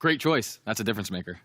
Great choice. That's a difference maker.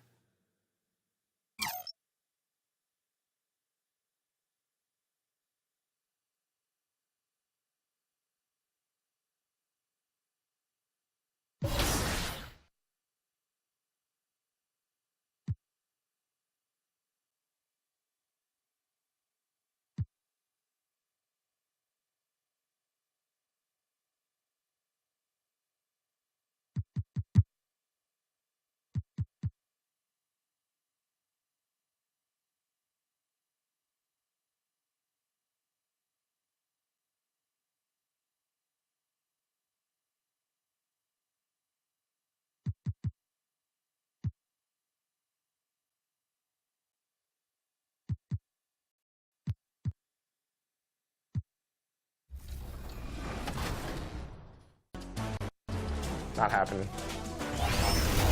Not happening.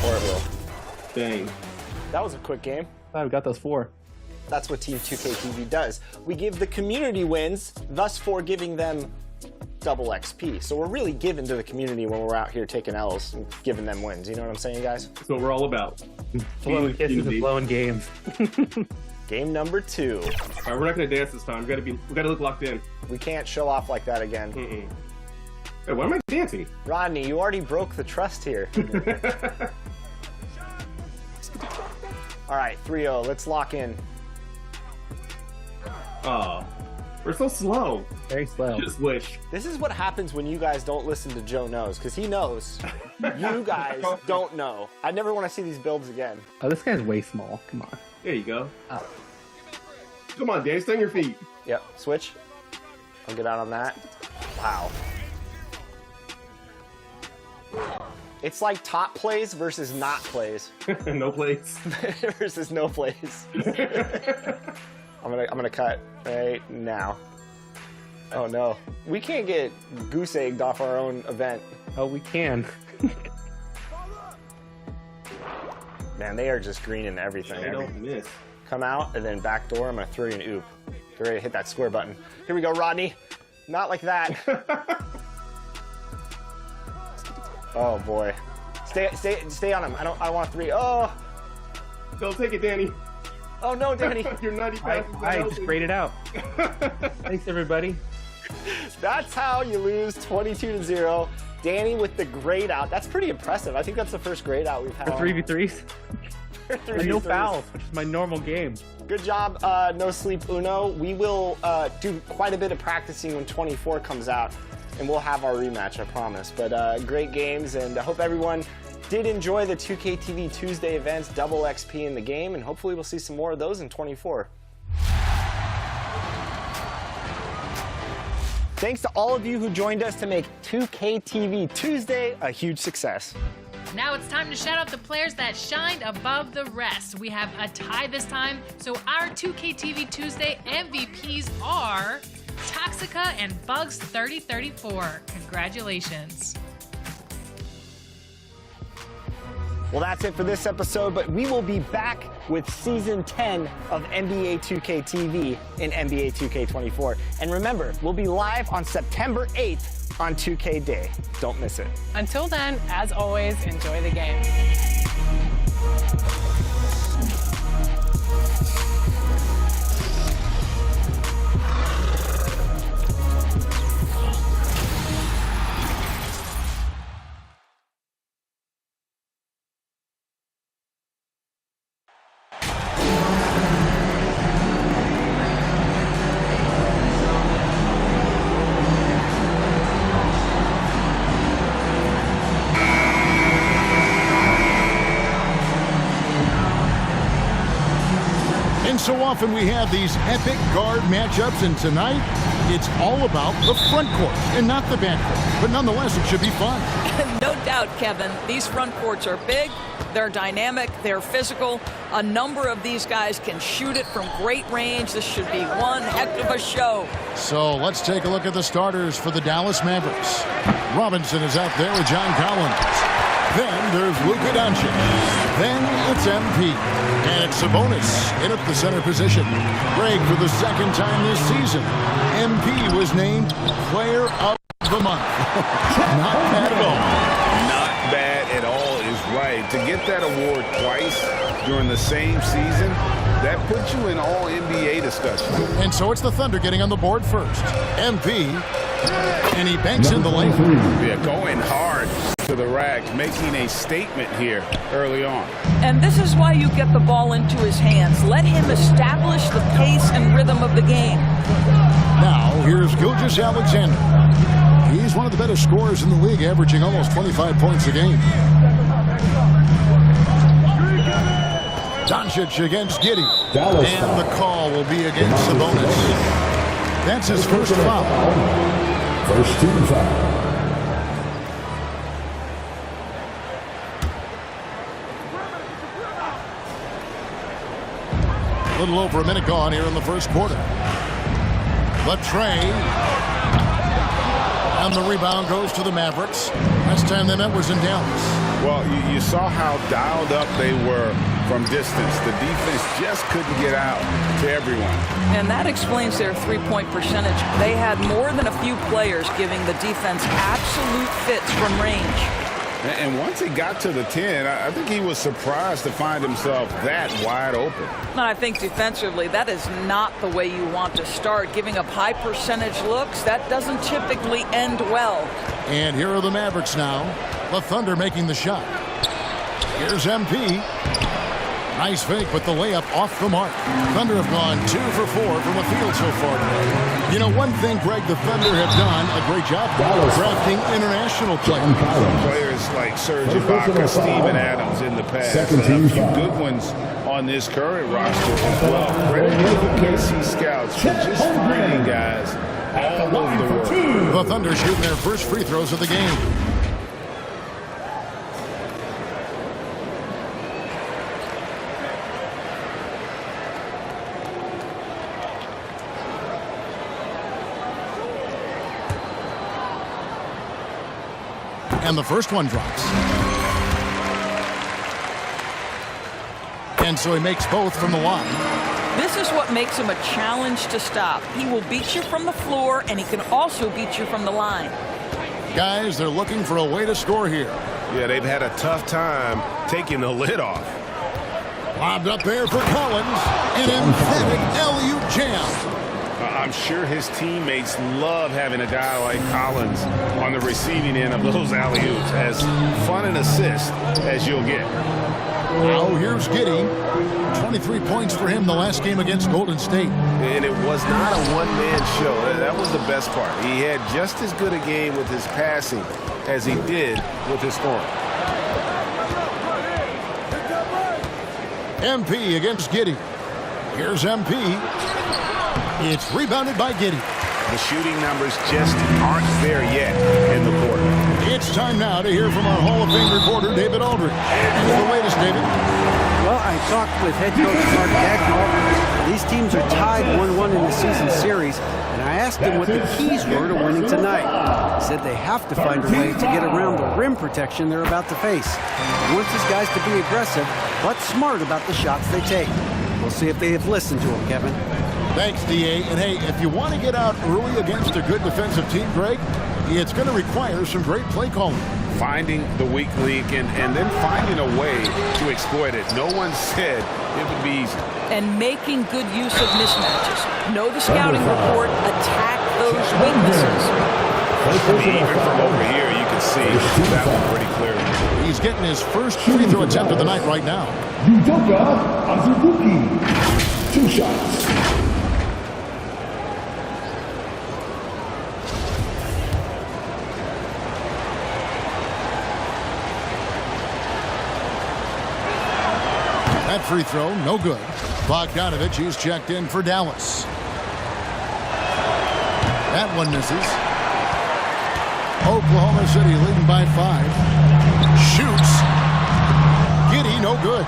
Or it will. Dang. That was a quick game. We got those 4. That's what Team 2K TV does. We give the community wins, thus for giving them double XP. So we're really giving to the community when we're out here taking L's and giving them wins. You know what I'm saying, guys? That's what we're all about. Blowing kisses and blowing games. Game number 2. All right, we're not gonna dance this time. We gotta look locked in. We can't show off like that again. Hey, why am I dancing? Rodney, you already broke the trust here. All right, 3-0. Let's lock in. Oh, we're so slow. Very slow. Just wish. This is what happens when you guys don't listen to Joe Knows, because he knows. You guys don't know. I never want to see these builds again. Oh, this guy's way small. Come on. There you go. Oh. Come on, Dan, stay on your feet. Yep, switch. I'll get out on that. Wow. It's like top plays versus not plays. No plays. Versus no plays. I'm gonna cut right now. Oh no. We can't get goose egged off our own event. Oh, we can. Man, they are just greening everything. I don't miss. Come out and then back door. I'm gonna throw you an oop. Get ready to hit that square button. Here we go, Rodney. Not like that. Oh boy. Stay on him. I want 3. Oh. Don't take it, Danny. Oh no, Danny. You're 90 passes. I just sprayed it out. Thanks, everybody. That's how you lose 22-0. Danny with the grade out. That's pretty impressive. I think that's the first grade out we've had. For 3v3s? And no 3v3s. fouls, which is my normal game. Good job, No Sleep Uno. We will do quite a bit of practicing when 24 comes out, and we'll have our rematch, I promise. But great games, and I hope everyone did enjoy the 2K TV Tuesday events, double XP in the game, and hopefully we'll see some more of those in 24. Thanks to all of you who joined us to make 2K TV Tuesday a huge success. Now it's time to shout out the players that shined above the rest. We have a tie this time, so our 2K TV Tuesday MVPs are Toxica and Bugs3034. Congratulations. Well, that's it for this episode, but we will be back with Season 10 of NBA 2K TV in NBA 2K24. And remember, we'll be live on September 8th on 2K Day. Don't miss it. Until then, as always, enjoy the game. So often we have these epic guard matchups, and tonight it's all about the front court and not the back court. But nonetheless, it should be fun. No doubt, Kevin. These front courts are big, they're dynamic, they're physical. A number of these guys can shoot it from great range. This should be one heck of a show. So let's take a look at the starters for the Dallas Mavericks. Robinson is out there with John Collins. Then there's Luka Doncic. Then it's MP. And it's Sabonis in at the center position. Greg, for the second time this season, MP was named Player of the Month. Not bad at all. Not bad at all is right. To get that award twice during the same season, that puts you in all NBA discussion. And so it's the Thunder getting on the board first. MP, and he banks in the lane. Yeah, going hard to the rack, making a statement here early on. And this is why you get the ball into his hands. Let him establish the pace and rhythm of the game. Now, here's Gilgeous-Alexander. He's one of the better scorers in the league, averaging almost 25 points a game. Doncic against Giddey. And the call will be against Sabonis. That's his first foul. First team foul. A little over a minute gone here in the first quarter. Latrey. And the rebound goes to the Mavericks. Last time they met was in Dallas. Well, you saw how dialed up they were from distance. The defense just couldn't get out to everyone. And that explains their three-point percentage. They had more than a few players giving the defense absolute fits from range. And once he got to the 10, I think he was surprised to find himself that wide open. And I think defensively, that is not the way you want to start. Giving up high percentage looks, that doesn't typically end well. And here are the Mavericks now. The Thunder making the shot. Here's MP. Nice fake, but the layup off the mark. Thunder have gone 2 for 4 from the field so far today. You know, one thing, Greg, the Thunder have done a great job drafting international players. Players like Serge Ibaka, Steven Adams in the past. A few good ones on this current roster as well. Credit to the KC scouts for just finding guys all over the world. The Thunder shooting their first free throws of the game. And the first one drops. And so he makes both from the line. This is what makes him a challenge to stop. He will beat you from the floor, and he can also beat you from the line. Guys, they're looking for a way to score here. Yeah, they've had a tough time taking the lid off. Lobbed up there for Collins. An emphatic alley-oop jam. I'm sure his teammates love having a guy like Collins on the receiving end of those alley-oops. As fun an assist as you'll get. Now here's Giddey. 23 points for him the last game against Golden State. And it was not a one-man show. That was the best part. He had just as good a game with his passing as he did with his scoring. MP against Giddey. Here's MP. It's rebounded by Giddey. The shooting numbers just aren't there yet in the quarter. It's time now to hear from our Hall of Fame reporter, David Aldridge. What's the latest, David? Well, I talked with head coach Mark Dagnall. These teams are tied 1-1 in the season series, and I asked him what the keys were to winning tonight. He said they have to find a way to get around the rim protection they're about to face. He wants his guys to be aggressive, but smart about the shots they take. We'll see if they have listened to him, Kevin. Thanks, D.A. And hey, if you want to get out early against a good defensive team, Greg, it's going to require some great play calling. Finding the weak link and then finding a way to exploit it. No one said it would be easy. And making good use of mismatches. Know the scouting report, attack those weaknesses. Even from over here, you can see that one pretty clearly. He's getting his first free throw attempt of the night right now. Udoka Azubuike. 2 shots. That free throw, no good. Bogdanovich is checked in for Dallas. That one misses. Oklahoma City leading by 5. Shoots. Giddey, no good.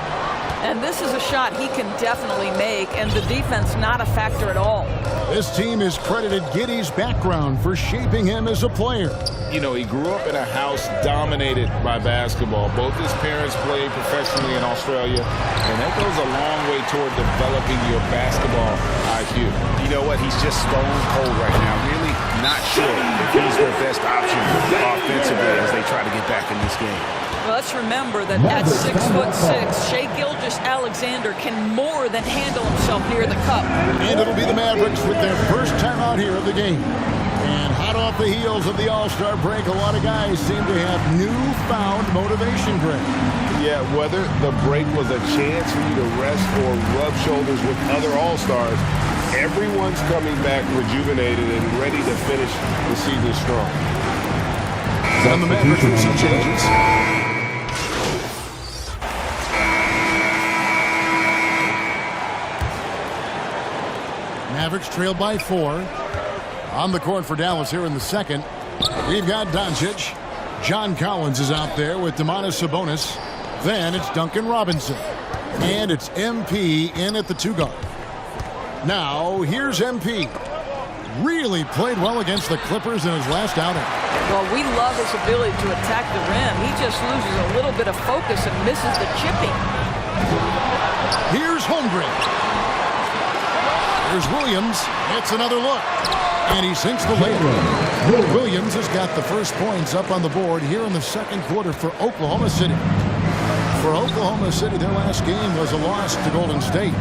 And this is a shot he can definitely make, and the defense not a factor at all. This team has credited Giddey's background for shaping him as a player. You know, he grew up in a house dominated by basketball. Both his parents played professionally in Australia, and that goes a long way toward developing your basketball IQ. You know what? He's just stone cold right now. Really not sure if he's their best option offensively as they try to get back in this game. Well, let's remember that at 6'6", Shai Gilgeous-Alexander can more than handle himself near the cup. And it'll be the Mavericks with their first time out here of the game. And hot off the heels of the All-Star break, a lot of guys seem to have newfound motivation, Greg. Yeah, whether the break was a chance for you to rest or rub shoulders with other All-Stars, everyone's coming back rejuvenated and ready to finish the season strong. And the Mavericks with some changes. Mavericks trailed by 4. On the court for Dallas here in the second. We've got Doncic. John Collins is out there with Domantas Sabonis. Then it's Duncan Robinson. And it's MP in at the 2 guard. Now, here's MP. Really played well against the Clippers in his last outing. Well, we love his ability to attack the rim. He just loses a little bit of focus and misses the chipping. Here's Holmgren. Here's Williams. It's another look. And he sinks the layup. Williams has got the first points up on the board here in the second quarter for Oklahoma City. For Oklahoma City, their last game was a loss to Golden State.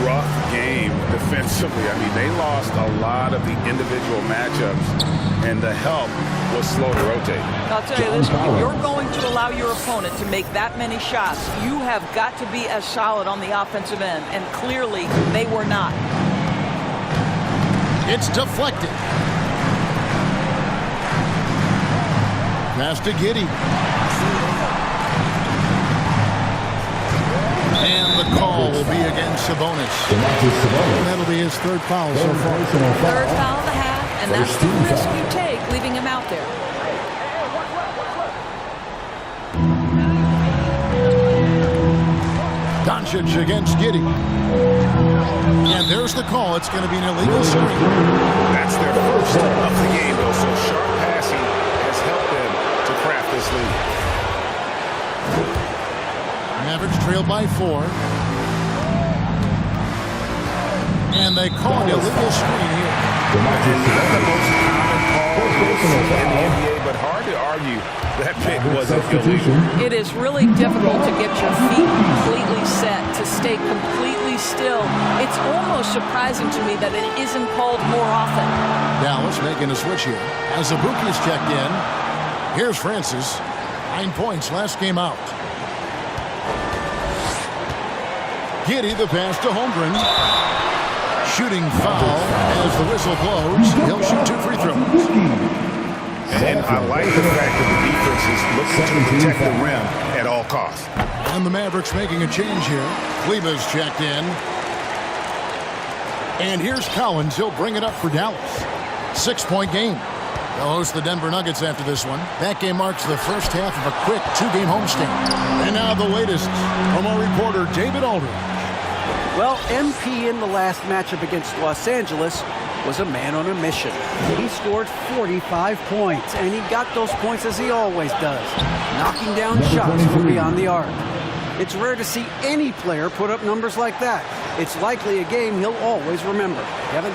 Rough game defensively. I mean, they lost a lot of the individual matchups, and the help was slow to rotate. I'll tell you this, if you're going to allow your opponent to make that many shots, you have got to be as solid on the offensive end, and clearly they were not. It's deflected. Pass to Giddey. And the call will be against Sabonis. And that'll be his third foul so far. Third foul of the half, and that's the risk you take, leaving him out there. Doncic against Giddey. And there's the call. It's going to be an illegal screen. That's their first of the game, though, so sharp passing has helped them to craft this lead. Mavericks trailed by 4. And they call an illegal screen here. Not the most common call in the NBA, but hard to argue that pick wasn't illegal. It is really difficult to get your feet completely set, to stay completely still. It's almost surprising to me that it isn't called more often. Dallas making a switch here. As Abuki's checked in, here's Francis. 9 points last game out. Giddey the pass to Holmgren. Shooting foul as the whistle blows. He'll shoot 2 free throws. And I like the fact that the defense is looking to protect the rim at all costs. And the Mavericks making a change here. Kleba's checked in. And here's Collins. He'll bring it up for Dallas. 6-point game. They'll host the Denver Nuggets after this one. That game marks the first half of a quick 2-game homestand. And now the latest from our reporter, David Aldridge. Well, MP in the last matchup against Los Angeles was a man on a mission. He scored 45 points, and he got those points as he always does, knocking down shots from beyond the arc. It's rare to see any player put up numbers like that. It's likely a game he'll always remember. Kevin?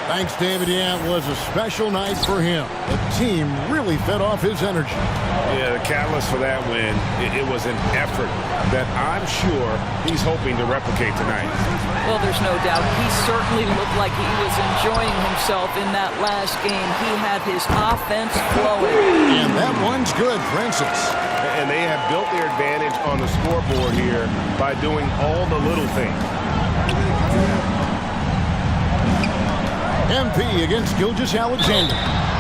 Thanks, David. Yeah, it was a special night for him. The team really fed off his energy. Yeah, the catalyst for that win, it was an effort that I'm sure he's hoping to replicate tonight. Well, there's no doubt. He certainly looked like he was enjoying himself in that last game. He had his offense flowing. And that one's good, Francis. And they have built their advantage on the scoreboard here by doing all the little things. MP against Gilgeous-Alexander.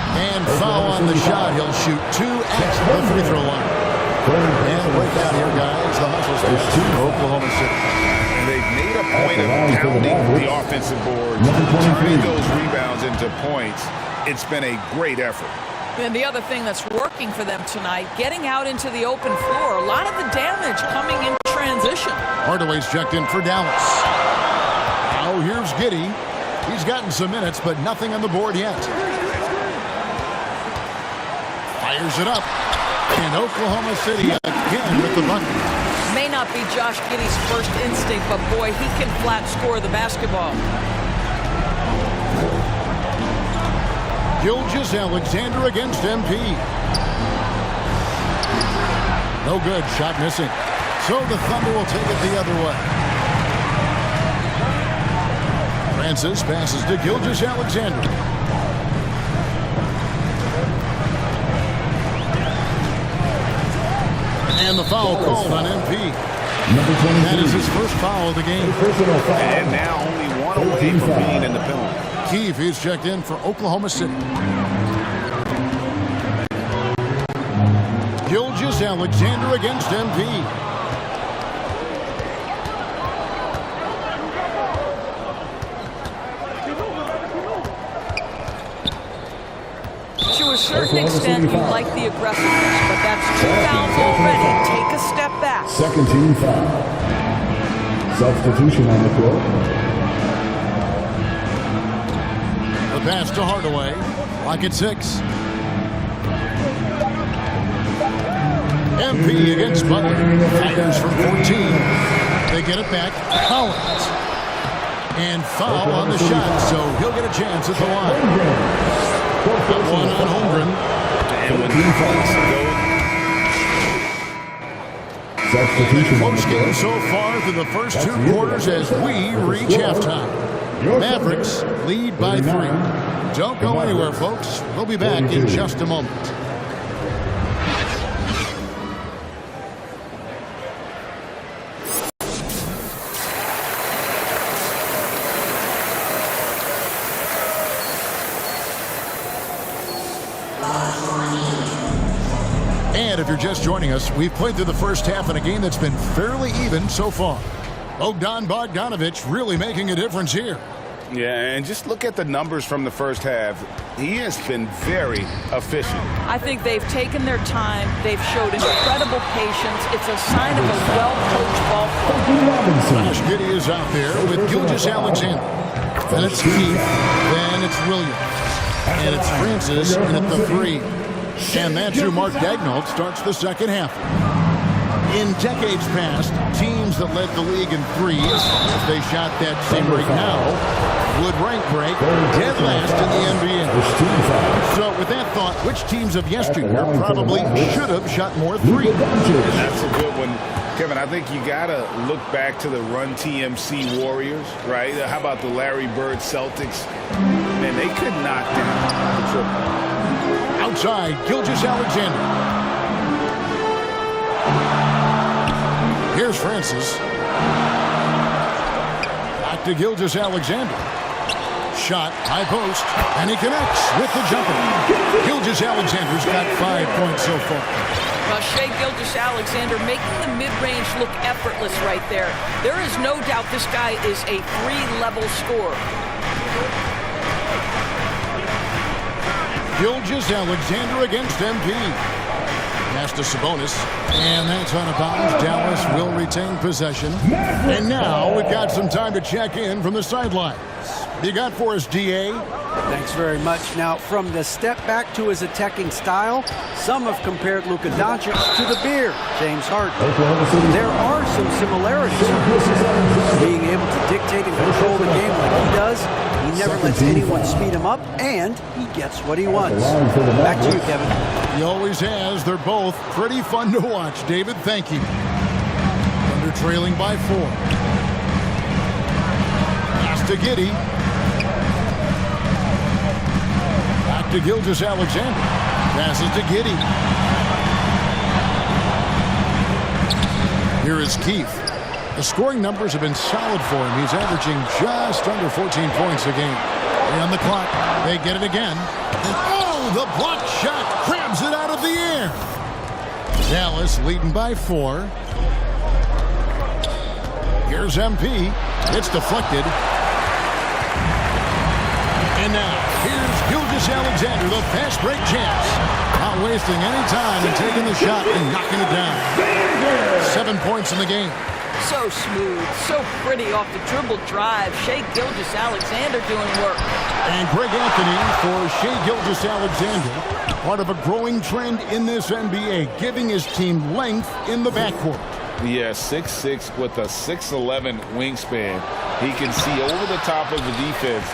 And foul on the shot. He'll shoot 2 at the free throw line. And break out here, guys. The hustle starts to Oklahoma City. And they've made a point of pounding the offensive boards, turning those rebounds into points. It's been a great effort. And the other thing that's working for them tonight, getting out into the open floor. A lot of the damage coming in transition. transition. Hardaway's checked in for Dallas. Now here's Giddey. He's gotten some minutes, but nothing on the board yet. Fires it up. And Oklahoma City again with the bucket. May not be Josh Giddey's first instinct, but boy, he can flat score the basketball. Gilgeous-Alexander against MP. No good. Shot missing. So the Thunder will take it the other way. Francis passes to Gilgeous-Alexander. And the foul called on MP. That is his first foul of the game. And now only one away from being in the penalty. Keefe is checked in for Oklahoma City. Gilgeous-Alexander against MP. To a certain extent, you like the aggressiveness, but that's 2 fouls already. Take a step back. Second team foul. Substitution on the court. The pass to Hardaway. Lock at 6. MP against Butler. Fires from 14. They get it back. Collins. And foul on the shot, so he'll get a chance at the line. One on Holmgren. And with Substitution. Close game so far through the first 2 quarters as we reach halftime. Mavericks lead by 3. Don't go anywhere, folks. We'll be back in just a moment. And if you're just joining us, we've played through the first half in a game that's been fairly even so far. Bogdan Bogdanovic really making a difference here. Yeah, and just look at the numbers from the first half. He has been very efficient. I think they've taken their time. They've showed incredible patience. It's a sign of a well-coached ball club. Josh Giddey is out there with Gilgeous-Alexander. Then it's Keefe. Then it's Williams. And it's Francis in at the 3. And that's who Mark Daignault starts the second half. In decades past, teams that led the league in threes, if they shot that same rate now, would rank break dead last in the NBA. So with that thought, which teams of yesteryear probably should have shot more threes? And that's a good one. Kevin, I think you got to look back to the Run TMC Warriors, right? How about the Larry Bird Celtics? Man, they could knock down the triple. Outside, Gilgeous-Alexander. Here's Francis. Back to Gilgeous-Alexander. Shot, high post, and he connects with the jumper. Gilgeous-Alexander's got 5 points so far. Well, Shai Gilgeous-Alexander making the mid-range look effortless right there. There is no doubt this guy is a 3-level scorer. Gilgeous-Alexander against MP. Pass to Sabonis, and that's out of bounds. Dallas will retain possession. And now we've got some time to check in from the sidelines. You got for us, DA? Thanks very much. Now, from the step back to his attacking style, some have compared Luka Doncic to the Bear, James Harden. There are some similarities. Being able to dictate and control the game like he does, he never lets anyone speed him up, and he gets what he wants. Back to you, Kevin. He always has. They're both pretty fun to watch. David, thank you. Thunder trailing by 4. Pass to Giddey. Back to Gilgeous-Alexander. Passes to Giddey. Here is Keefe. The scoring numbers have been solid for him. He's averaging just under 14 points a game. And on the clock, they get it again. And oh, the block shot grabs it out of the air. Dallas leading by 4. Here's MP. It's deflected. And now, here's Gilgeous-Alexander, the fast break chance. Not wasting any time and taking the shot and knocking it down. 7 points in the game. So smooth, so pretty off the dribble drive. Shai Gilgeous-Alexander doing work. And Greg Anthony for Shai Gilgeous-Alexander, part of a growing trend in this NBA, giving his team length in the backcourt. Yeah, 6'6" with a 6'11" wingspan. He can see over the top of the defense.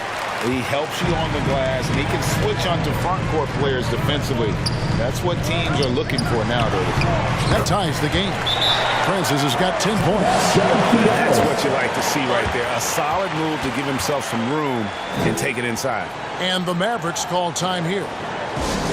He helps you on the glass, and he can switch onto front court players defensively. That's what teams are looking for nowadays. That ties the game. Francis has got 10 points. That's what you like to see right there. A solid move to give himself some room and take it inside. And the Mavericks call time here.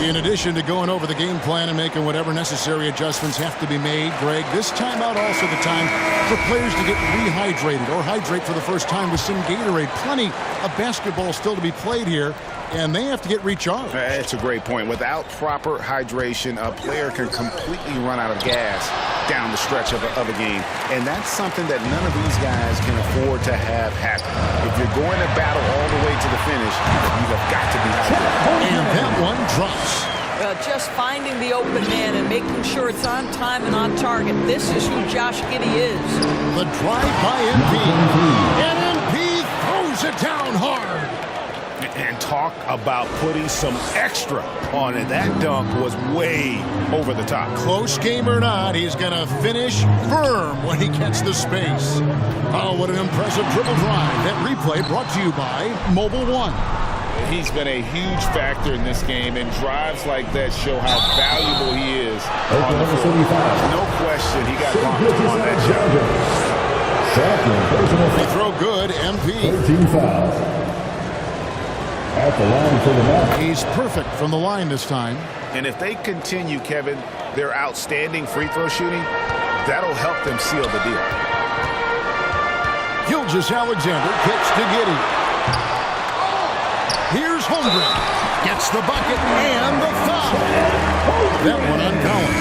In addition to going over the game plan and making whatever necessary adjustments have to be made, Greg, this timeout also the time for players to get rehydrated or hydrate for the first time with some Gatorade. Plenty of basketball still to be played here, and they have to get recharged. That's a great point. Without proper hydration, a player can completely run out of gas down the stretch of a game. And that's something that none of these guys can afford to have happen. If you're going to battle all the way to the finish, you have got to be hydrated. And that one drops. Just finding the open man and making sure it's on time and on target. This is who Josh Giddey is. The drive by MP. And MP throws it down hard. And talk about putting some extra on it. That dunk was way over the top. Close game or not, he's going to finish firm when he gets the space. Oh, what an impressive dribble drive. That replay brought to you by Mobile One. He's been a huge factor in this game, and drives like that show how valuable he is on the floor. No question, he got bumped on that shot. They throw good, MP. 13 fouls. At the line for the Mavericks. He's perfect from the line this time. And if they continue, Kevin, their outstanding free throw shooting, that'll help them seal the deal. Gilgeous-Alexander kicks to Giddey. Here's Holmgren. Gets the bucket and the foul. That one on Collins.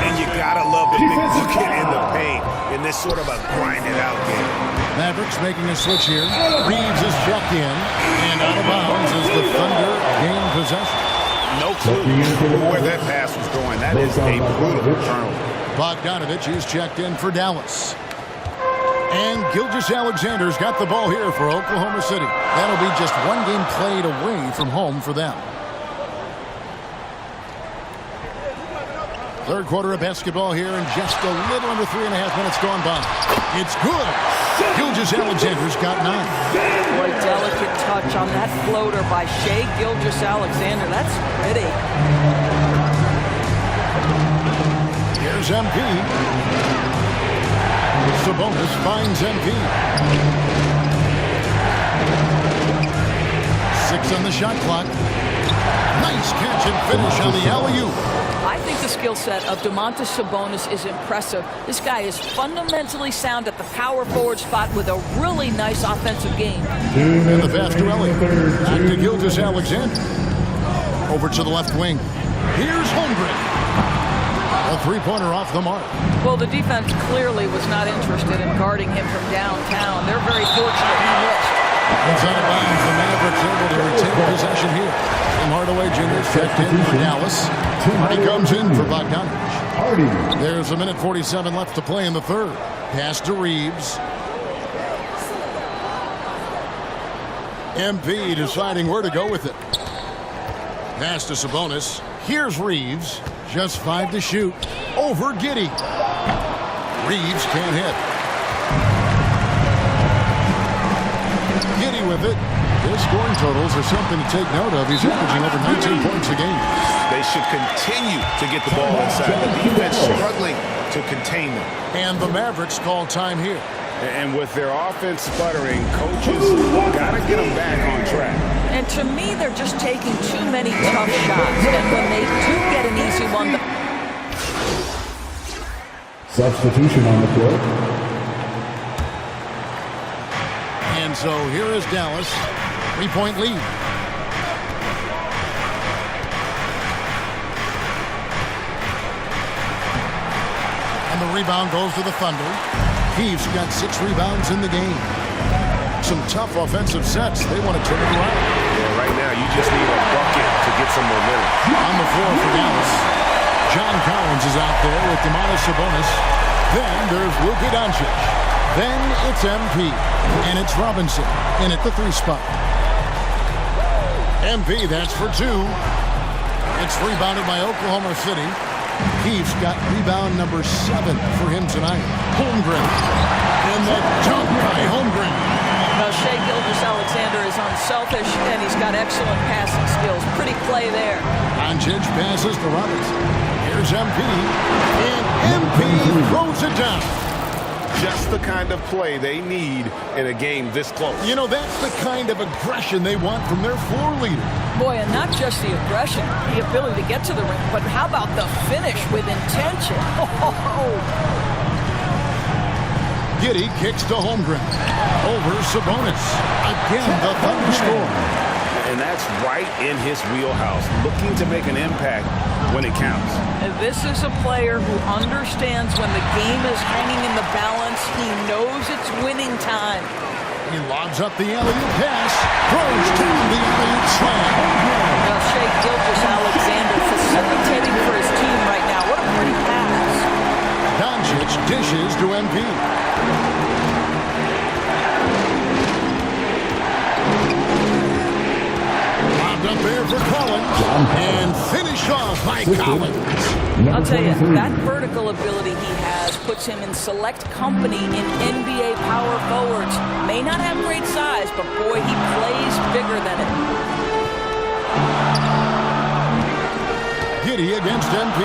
And you gotta love the big bucket in the paint in this sort of a grinded out game. Mavericks making a switch here. Reeves is checked in, and out of bounds as the Thunder gain possession. No clue where that pass was going. That is a brutal turnover. Bogdanovich is checked in for Dallas. And Gilgeous-Alexander's got the ball here for Oklahoma City. That'll be just one game played away from home for them. Third quarter of basketball here, and just a little under 3.5 minutes gone by. It's good. Gilgeous-Alexander's got 9. Boy, delicate touch on that floater by Shai Gilgeous-Alexander. That's pretty. Here's MP. Sabonis finds MP. 6 on the shot clock. Nice catch and finish on the alley-oop. I think the skill set of Domantas Sabonis is impressive. This guy is fundamentally sound at the power forward spot with a really nice offensive game. And the pass to Elliott. Back to Gilgeous-Alexander. Over to the left wing. Here's Holmgren. A three-pointer off the mark. Well, the defense clearly was not interested in guarding him from downtown. They're very fortunate he missed. Inside of bounds, the Mavericks able to retain possession here. Tim Hardaway Jr. checked in for Dallas. He comes in for Bogdanovich. There's a minute 47 left to play in the third. Pass to Reeves. MP deciding where to go with it. Pass to Sabonis. Here's Reeves. Just 5 to shoot. Over Giddey. Reeves can't hit. Giddey with it. His scoring totals are something to take note of. He's averaging over 19 points a game. They should continue to get the ball inside. The defense struggling to contain them. And the Mavericks call time here. And with their offense sputtering, coaches got to get them back on track. And to me, they're just taking too many tough shots. And when they do get an easy one... Substitution on the court. And so here is Dallas. 3-point lead. And the rebound goes to the Thunder. He's got 6 rebounds in the game. Some tough offensive sets. They want to turn it around. Yeah, right now you just need a bucket to get some momentum. On the floor for Dallas. John Collins is out there with Domantas Sabonis. Then there's Luka Doncic. Then it's MP. And it's Robinson in at the 3 spot. MP, that's for 2. It's rebounded by Oklahoma City. He's got rebound number 7 for him tonight. Holmgren. And the jump by Holmgren. Now, Shai Gilgeous-Alexander is unselfish, and he's got excellent passing skills. Pretty play there. Doncic passes to Robinson. Here's MP. And MP throws it down. Just the kind of play they need in a game this close. You know, that's the kind of aggression they want from their floor leader. Boy, and not just the aggression, the ability to get to the rim, but how about the finish with intention? Giddey kicks to Holmgren. Over Sabonis. Again, the Thunder score. And that's right in his wheelhouse, looking to make an impact when it counts. And this is a player who understands when the game is hanging in the balance. He knows it's winning time. He lobs up the alley-oop pass. Throws down the alley-oop slam. Now, Shai Gilgeous-Alexander facilitating for his team right now. What a pretty pass. Doncic dishes to MP. Up there for Collins, and finish off by Collins. I'll tell you, that vertical ability he has puts him in select company in NBA power forwards. May not have great size, but boy, he plays bigger than it. Giddey against MP.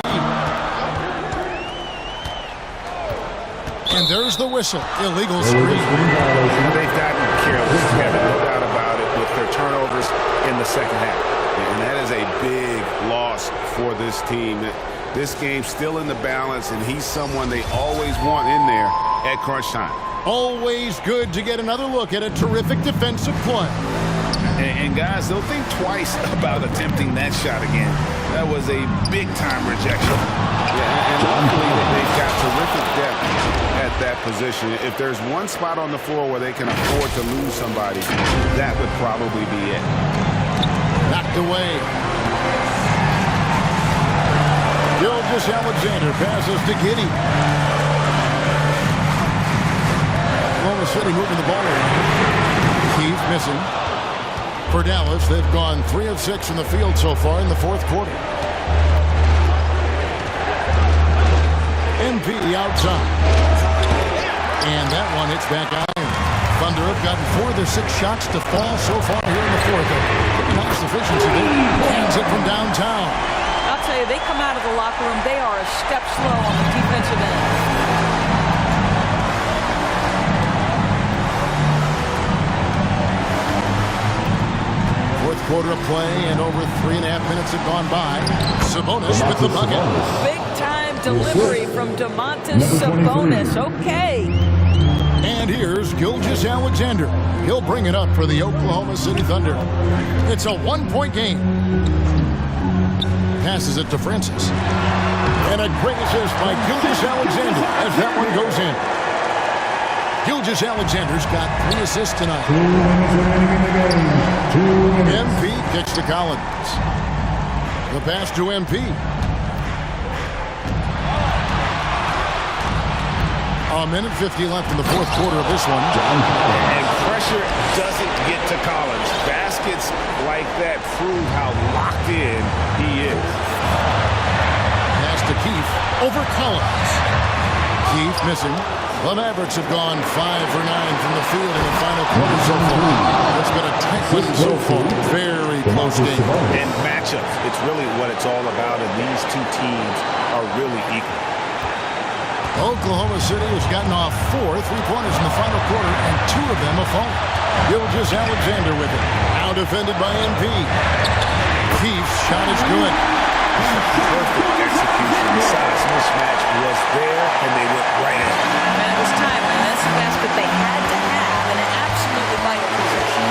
And there's the whistle. Illegal screen. They've gotten careless, Kevin, no doubt about it, with their turnovers in the second half. And that is a big loss for this team. This game's still in the balance, and he's someone they always want in there at crunch time. Always good to get another look at a terrific defensive play. And guys, they'll think twice about attempting that shot again. That was a big-time rejection. Yeah, and luckily they've got terrific depth at that position. If there's one spot on the floor where they can afford to lose somebody, that would probably be it. Knocked away. Gilgeous-Alexander passes to Giddey. Oklahoma City moving the ball around. Keith missing. For Dallas, they've gone 3 of 6 in the field so far in the 4th quarter. MP outside. And that one hits back iron. Thunder have gotten 4 of their 6 shots to fall so far here in the 4th. Nice efficiency there. Hands it from downtown. I'll tell you, they come out of the locker room, they are a step slow on the defensive end. Quarter of play, and over 3.5 minutes have gone by. Sabonis with the bucket. Big-time delivery from Domantas Sabonis. Okay. And here's Gilgeous-Alexander. He'll bring it up for the Oklahoma City Thunder. It's a 1-point game. Passes it to Francis. And a great assist by Gilgeous-Alexander as that one goes in. Gilgeous-Alexander's got 3 assists tonight. MP kicks to Collins. The pass to MP. A minute 50 left in the 4th quarter of this one. And pressure doesn't get to Collins. Baskets like that prove how locked in he is. Pass to Keith over Collins. Keith missing. The Mavericks have gone 5 for 9 from the field in the final quarter so far. It's been a tight one so far. Very close game. And matchups, it's really what it's all about, and these two teams are really equal. Oklahoma City has gotten off 4 3-pointers in the final quarter, and 2 of them have fallen. Gilgeous-Alexander with it. Now defended by MP. Keith's shot is good. Perfect execution. The size mismatch was there, and they went right in. Man, it was time, man. That's the basket they had to have, and an absolutely vital possession.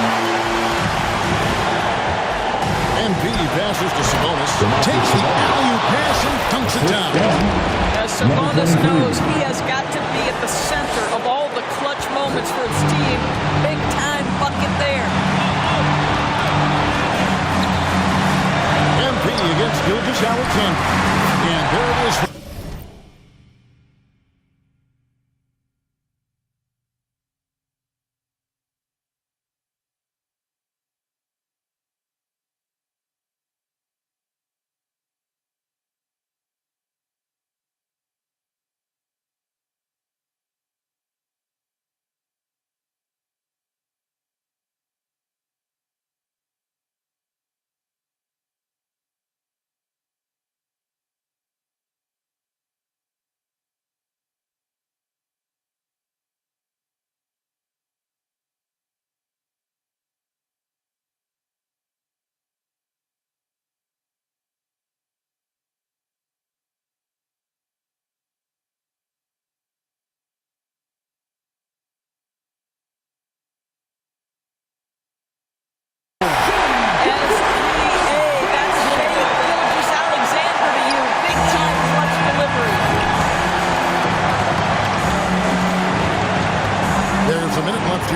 MP passes to Sabonis. Takes the alley-oop pass and dunks it down. As Sabonis knows, he has got to be at the center of all the clutch moments for his team. Big-time bucket there. MP against Gilgeous-Alexander. And there it is.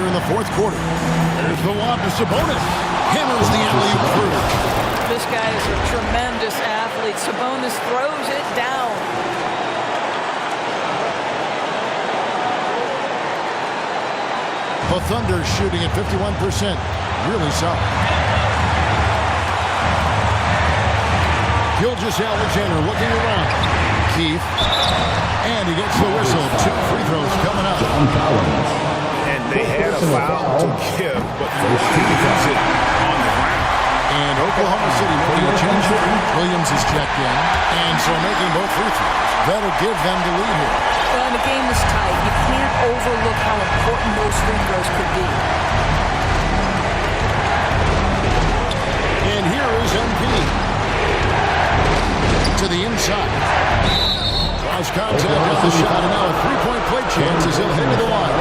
here in the fourth quarter. There's the lob to Sabonis. Hammers the alley-oop through. This guy is a tremendous athlete. Sabonis throws it down. The Thunder shooting at 51%. Really solid. Gilgeous-Alexander looking around. Keith. And he gets the whistle. 2 free throws coming up. And they had a foul to give, but first he gets it on the ground. And Oklahoma City making a change. Williams is checked in. And so making both free throws. That'll give them the lead here. Well, and the game is tight. You can't overlook how important those free throws could be. And here is MP. To the inside. Cross contact with the shot, and now a three-point play chance as he'll head to the line.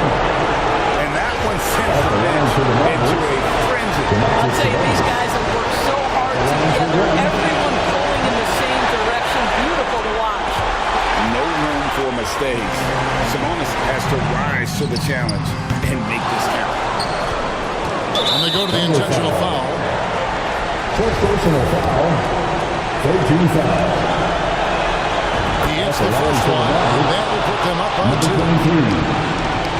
And that one sends the bench into a frenzy. I'll tell you, these guys have worked so hard together. Everyone pulling in the same direction. Beautiful to watch. No room for mistakes. Sabonis has to rise to the challenge and make this count. And they go to the intentional foul. First personal foul. 13 foul. He hits the first one. That will put them up on 2. 23.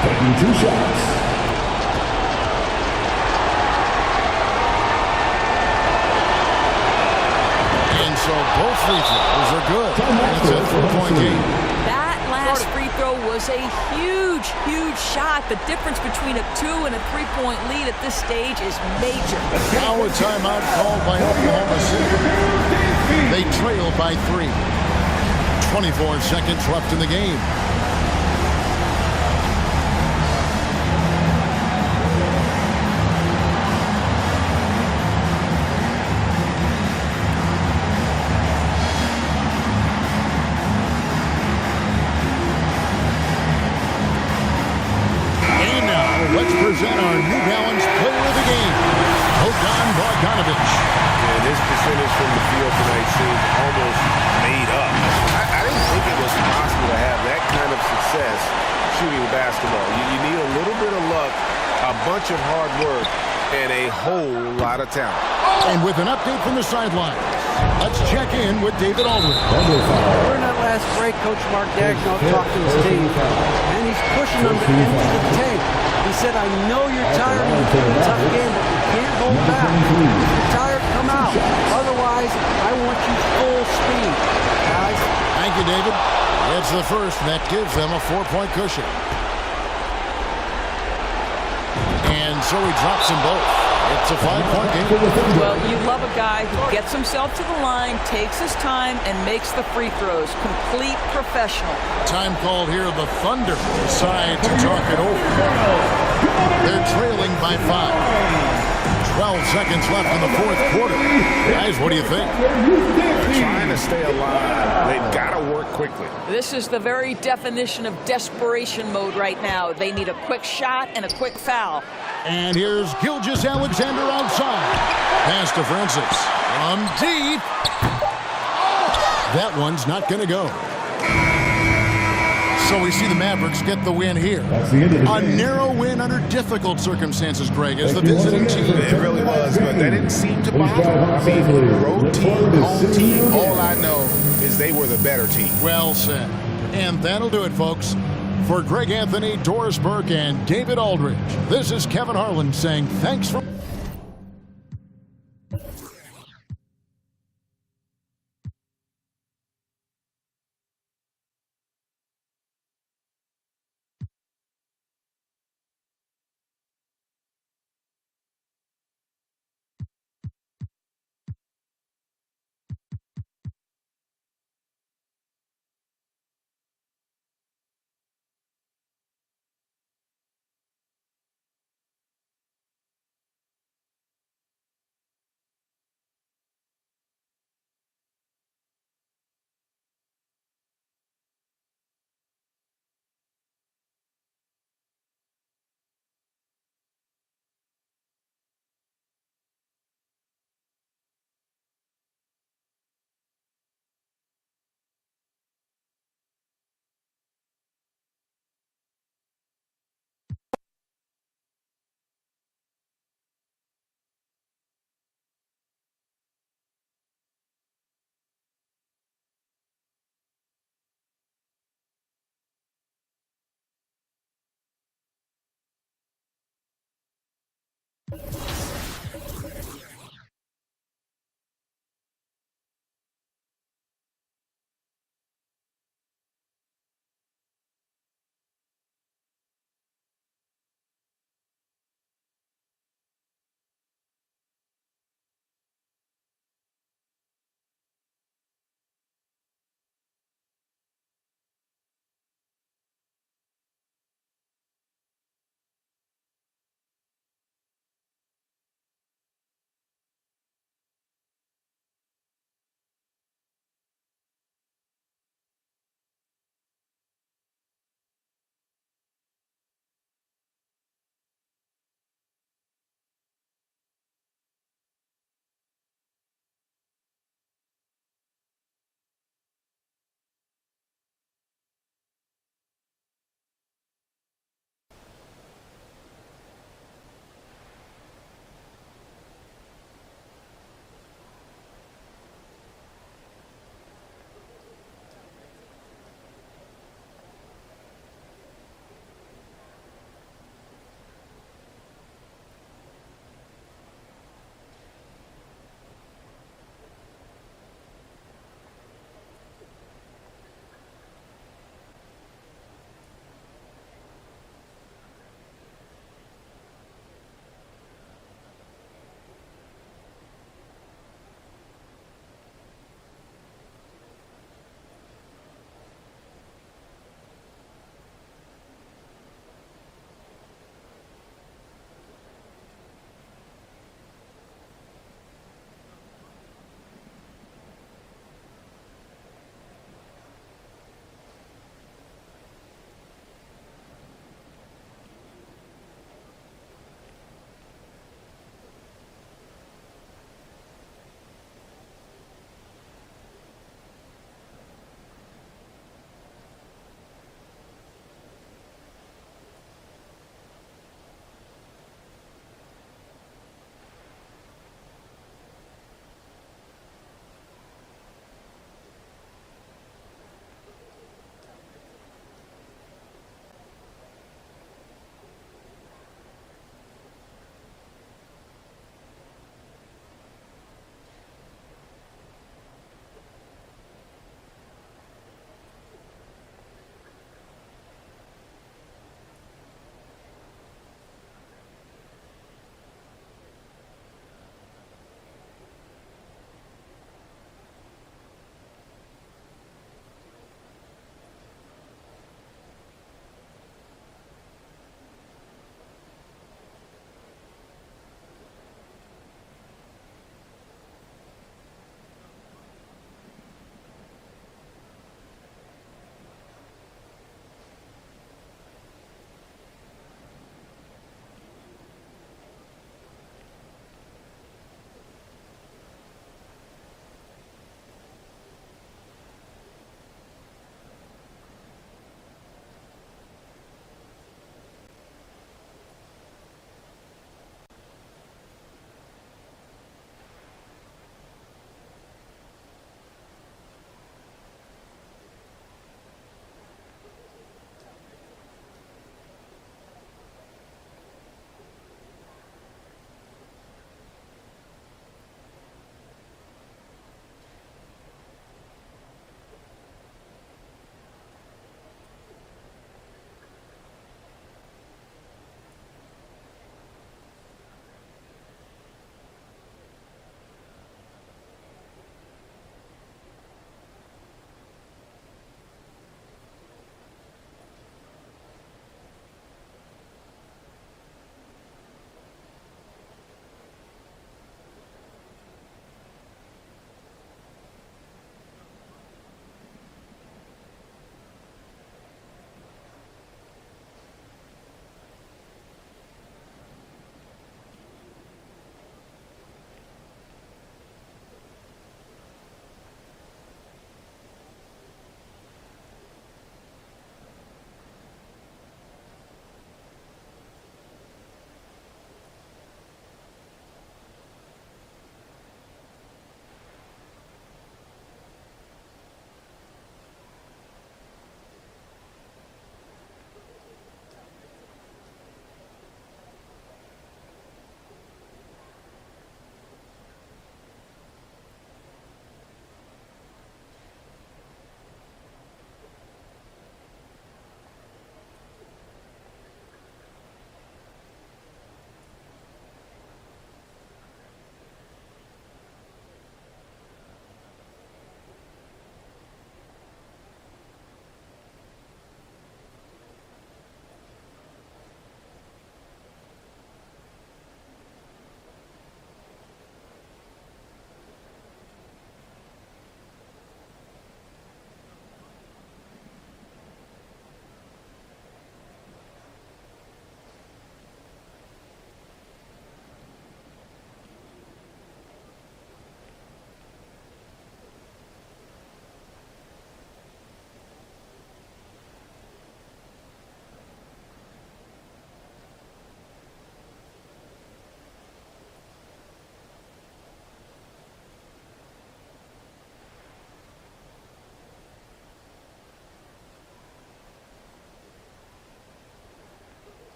Taking 2 shots. And so both free throws are good. It's a 3-point game. That last free throw was a huge, huge shot. The difference between a 2 and a 3-point lead at this stage is major. Now a timeout called by Oklahoma City. They trail by 3. 24 seconds left in the game. And now, let's present our New Balance player of the game, Bogdan Bogdanovic. Yeah, this percentage from the field tonight seemed almost made up. I didn't think it was possible to have that kind of success shooting the basketball. You need a little bit of luck, a bunch of hard work, and a whole lot of talent. And with an update from the sideline, let's check in with David Aldridge. During that last break, Coach Mark Daigneault talked to his team, and he's pushing them to empty the tank. He said, I know you're tired and it's a tough game, but you can't hold back. If you're tired, come out. Otherwise, I want you full speed. Guys. Thank you, David. That's the first, and that gives them a 4-point cushion. And so he drops them both. It's a 5-point game. Well, you love a guy who gets himself to the line, takes his time, and makes the free throws. Complete professional. Time called here. The Thunder decide to talk it over. They're trailing by 5. 12 seconds left in the fourth quarter. Guys, what do you think? They're trying to stay alive. They've got to work quickly. This is the very definition of desperation mode right now. They need a quick shot and a quick foul. And here's Gilgeous-Alexander outside. Pass to Francis. From deep. That one's not going to go. So we see the Mavericks get the win here. A narrow win under difficult circumstances, Greg, as the visiting team. It really was, but that didn't seem to bother them. I mean, road team, home team, all I know is they were the better team. Well said. And that'll do it, folks. For Greg Anthony, Doris Burke, and David Aldridge, this is Kevin Harlan saying thanks for...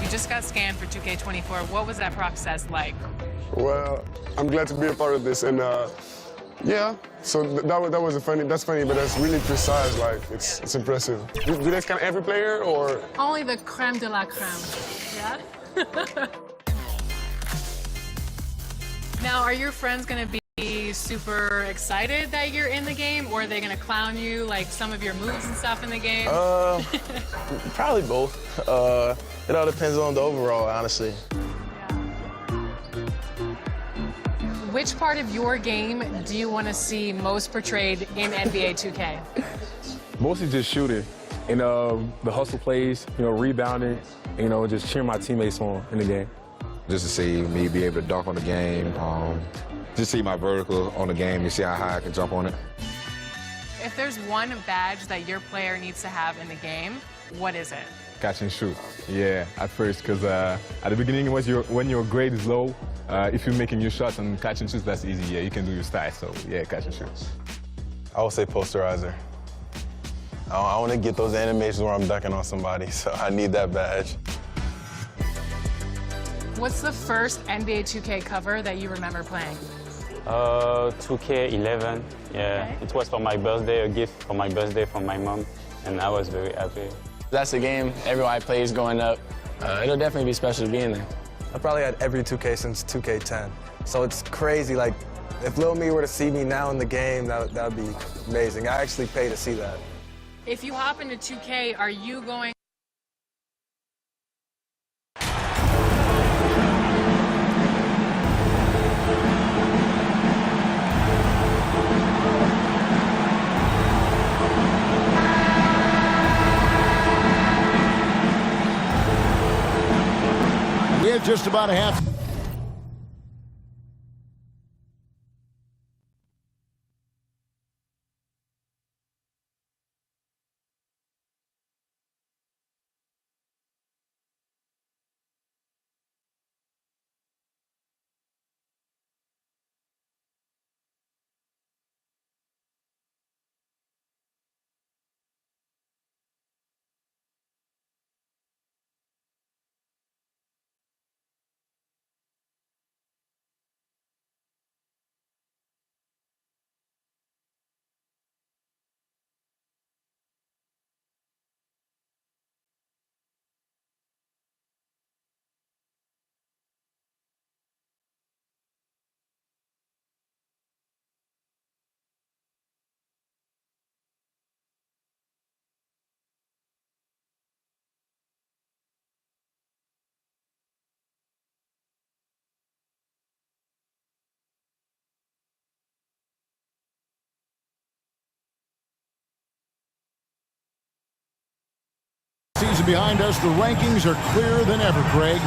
just got scanned for 2K24. What was that process like? Well, I'm glad to be a part of this, and yeah. So that's funny, but that's really precise. Like it's impressive. Do they scan every player or? Only the creme de la creme. Yeah. Now, are your friends gonna be super excited that you're in the game, or are they gonna clown you like some of your moves and stuff in the game? Probably both. It all depends on the overall, honestly. Which part of your game do you want to see most portrayed in NBA 2K? Mostly just shooting and the hustle plays, rebounding, just cheering my teammates on in the game. Just to see me be able to dunk on the game, just see my vertical on the game, you see how high I can jump on it. If there's one badge that your player needs to have in the game, what is it? Catch and shoot. Yeah, at first, because at the beginning, when your grade is low, if you're making your shots and catch and shoots, that's easy. Yeah, you can do your style. So yeah, catch and shoot. I would say posterizer. I want to get those animations where I'm dunking on somebody, so I need that badge. What's the first NBA 2K cover that you remember playing? 2K11. Yeah, okay. It was for my birthday, a gift for my birthday from my mom, and I was very happy. That's a game everybody plays growing up. It'll definitely be special to be in there. I probably had every 2K since 2K10. So it's crazy, like, if Lil Me were to see me now in the game, that would be amazing. I actually pay to see that. If you hop into 2K, are you going... We have just about a half. Season behind us, the rankings are clearer than ever, Greg.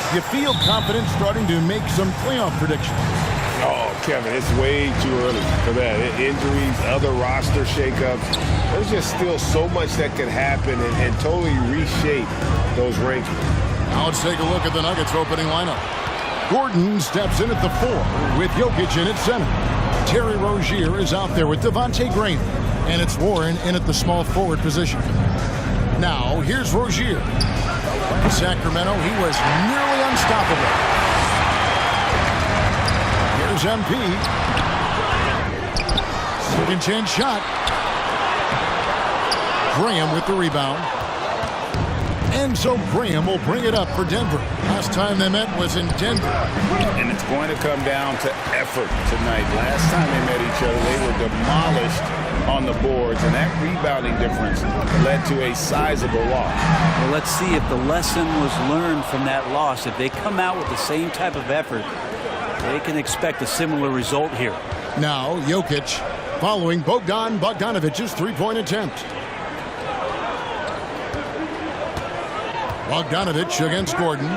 You feel confident starting to make some playoff predictions? Oh, Kevin, it's way too early for that. Injuries, other roster shakeups. There's just still so much that could happen and totally reshape those rankings. Now let's take a look at the Nuggets opening lineup. Gordon steps in at the 4 with Jokic in at center. Terry Rozier is out there with Devontae Graham. And it's Warren in at the small forward position. Now, here's Rozier. In Sacramento, he was nearly unstoppable. Here's MP. Second chance shot. Graham with the rebound. And so Graham will bring it up for Denver. Last time they met was in Denver. And it's going to come down to effort tonight. Last time they met each other, they were demolished on the boards, and that rebounding difference led to a sizable loss. Well, let's see if the lesson was learned from that loss. If they come out with the same type of effort, they can expect a similar result here. Now, Jokic following Bogdanovic's three-point attempt. Bogdanovic against Gordon.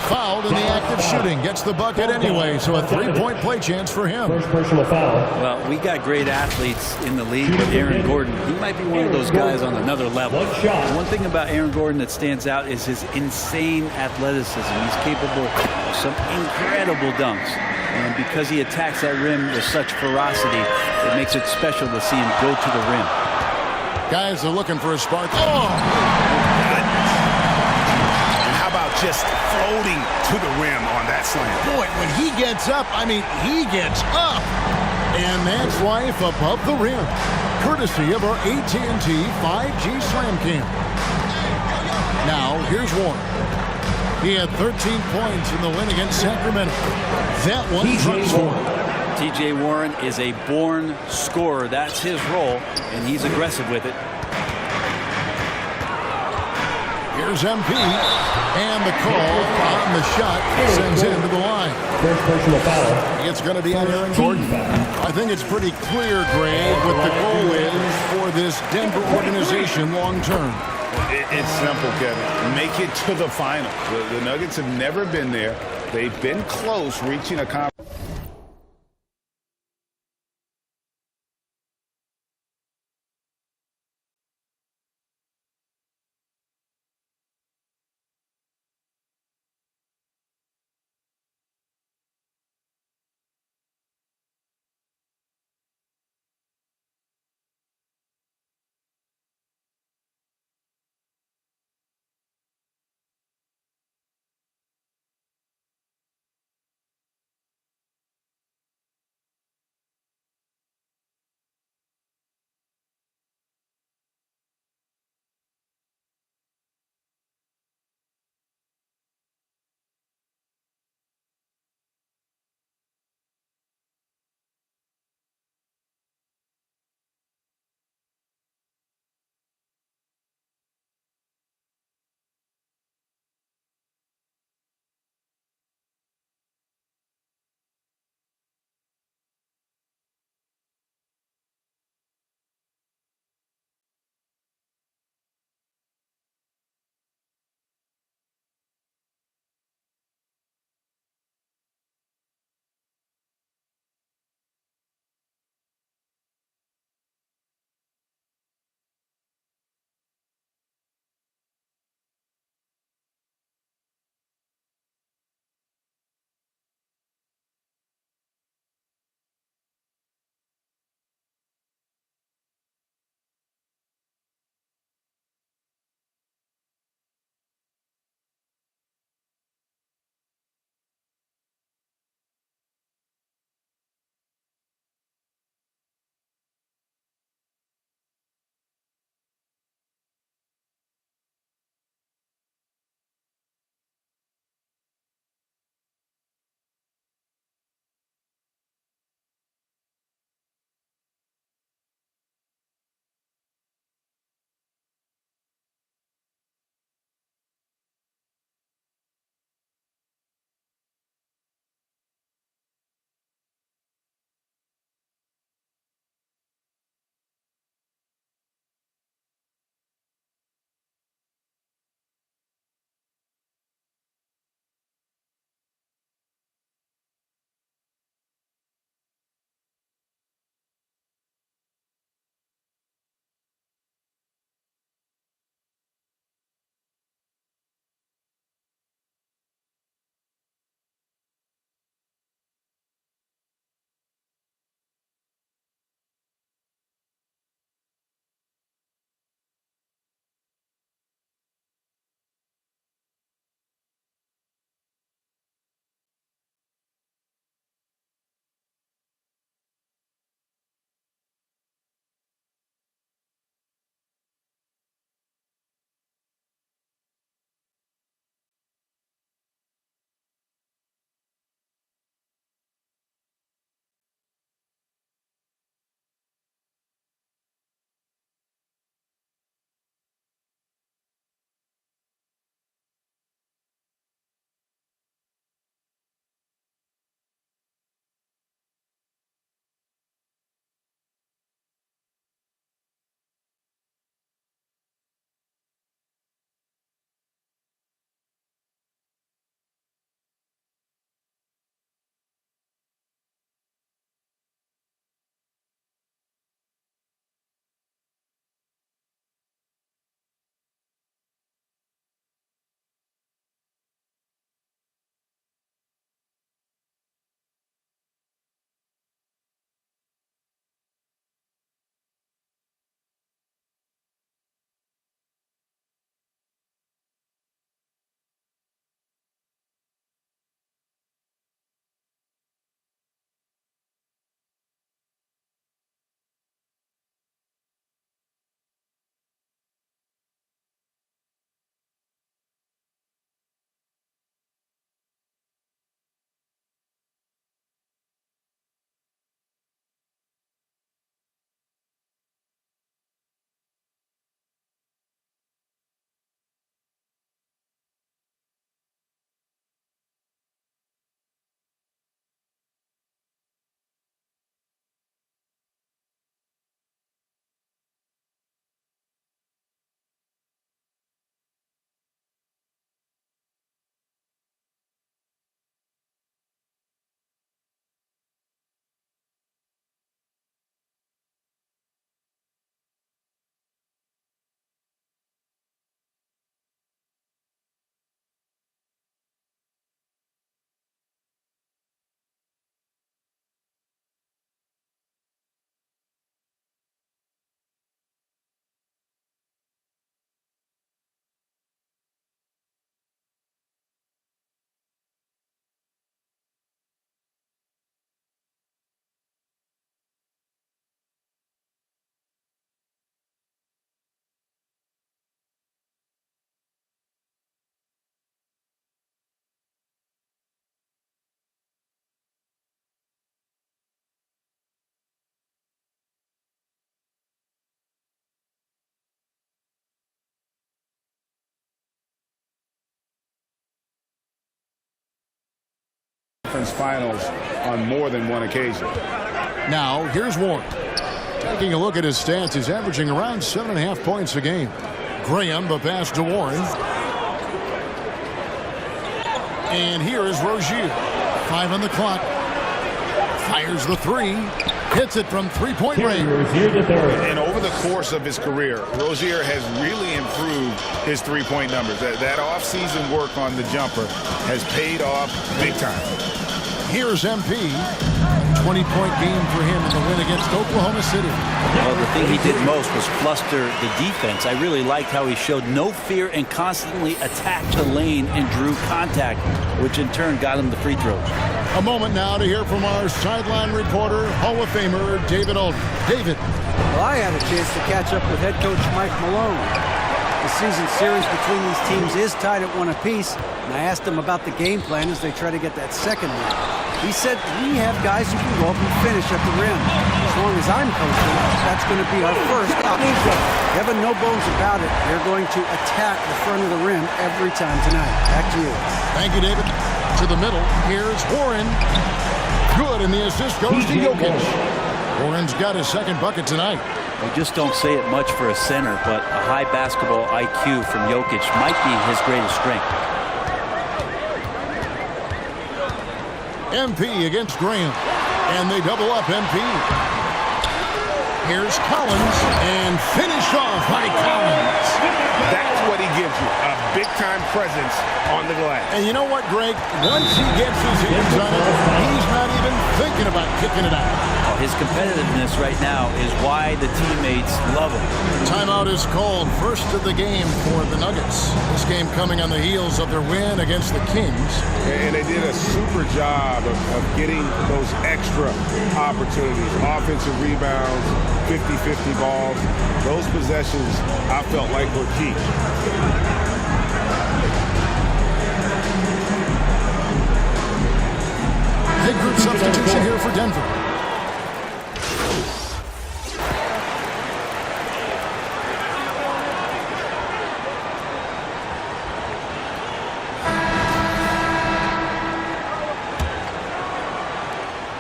Fouled in the act of shooting. Gets the bucket anyway, so a three-point play chance for him. First personal foul. Well, we got great athletes in the league, but Aaron Gordon, he might be one of those guys on another level. One thing about Aaron Gordon that stands out is his insane athleticism. He's capable of some incredible dunks. And because he attacks that rim with such ferocity, it makes it special to see him go to the rim. Guys are looking for a spark. Oh! just floating to the rim on that slam. Boy, when he gets up, I mean, he gets up. And that's life above the rim, courtesy of our AT&T 5G Slam Cam. Now, here's Warren. He had 13 points in the win against Sacramento. That one trucks Warren. TJ Warren is a born scorer. That's his role, and he's aggressive with it. Here's MP, and the call on the shot sends it into the line. First personal foul. It's going to be on Aaron Gordon. I think it's pretty clear, Greg, what the goal is for this Denver organization long term. It's simple, Kevin. Make it to the final. The Nuggets have never been there. They've been close reaching a conference. conference finals on more than one occasion. Now, here's Warren. Taking a look at his stats, he's averaging around 7.5 points a game. Graham, the pass to Warren. And here is Rozier. 5 on the clock. Fires the three. Hits it from three-point range. And over the course of his career, Rozier has really improved his three-point numbers. That off-season work on the jumper has paid off big time. Here's MP. 20-point game for him in the win against Oklahoma City. Well, the thing he did most was fluster the defense. I really liked how he showed no fear and constantly attacked the lane and drew contact, which in turn got him the free throws. A moment now to hear from our sideline reporter, Hall of Famer David Aldridge. David. Well, I had a chance to catch up with head coach Mike Malone. The season series between these teams is tied at 1 apiece, and I asked him about the game plan as they try to get that second win. He said, we have guys who can go up and finish at the rim. As long as I'm coaching, that's going to be our first option. Kevin, no bones about it. They're going to attack the front of the rim every time tonight. Back to you. Thank you, David. To the middle, here's Warren. Good, and the assist goes to Jokic. Warren's got his second bucket tonight. We just don't say it much for a center, but a high basketball IQ from Jokic might be his greatest strength. MP against Graham, and they double up MP. Here's Collins, and finished off by Collins. That's what he gives you, a big-time presence on the glass. And you know what, Greg? Once he gets his hands on it, he's not even thinking about kicking it out. His competitiveness right now is why the teammates love him. Timeout is called, first of the game for the Nuggets. This game coming on the heels of their win against the Kings. And they did a super job of getting those extra opportunities. Offensive rebounds, 50-50 balls. Those possessions, I felt like were key. Big group substitution here for Denver.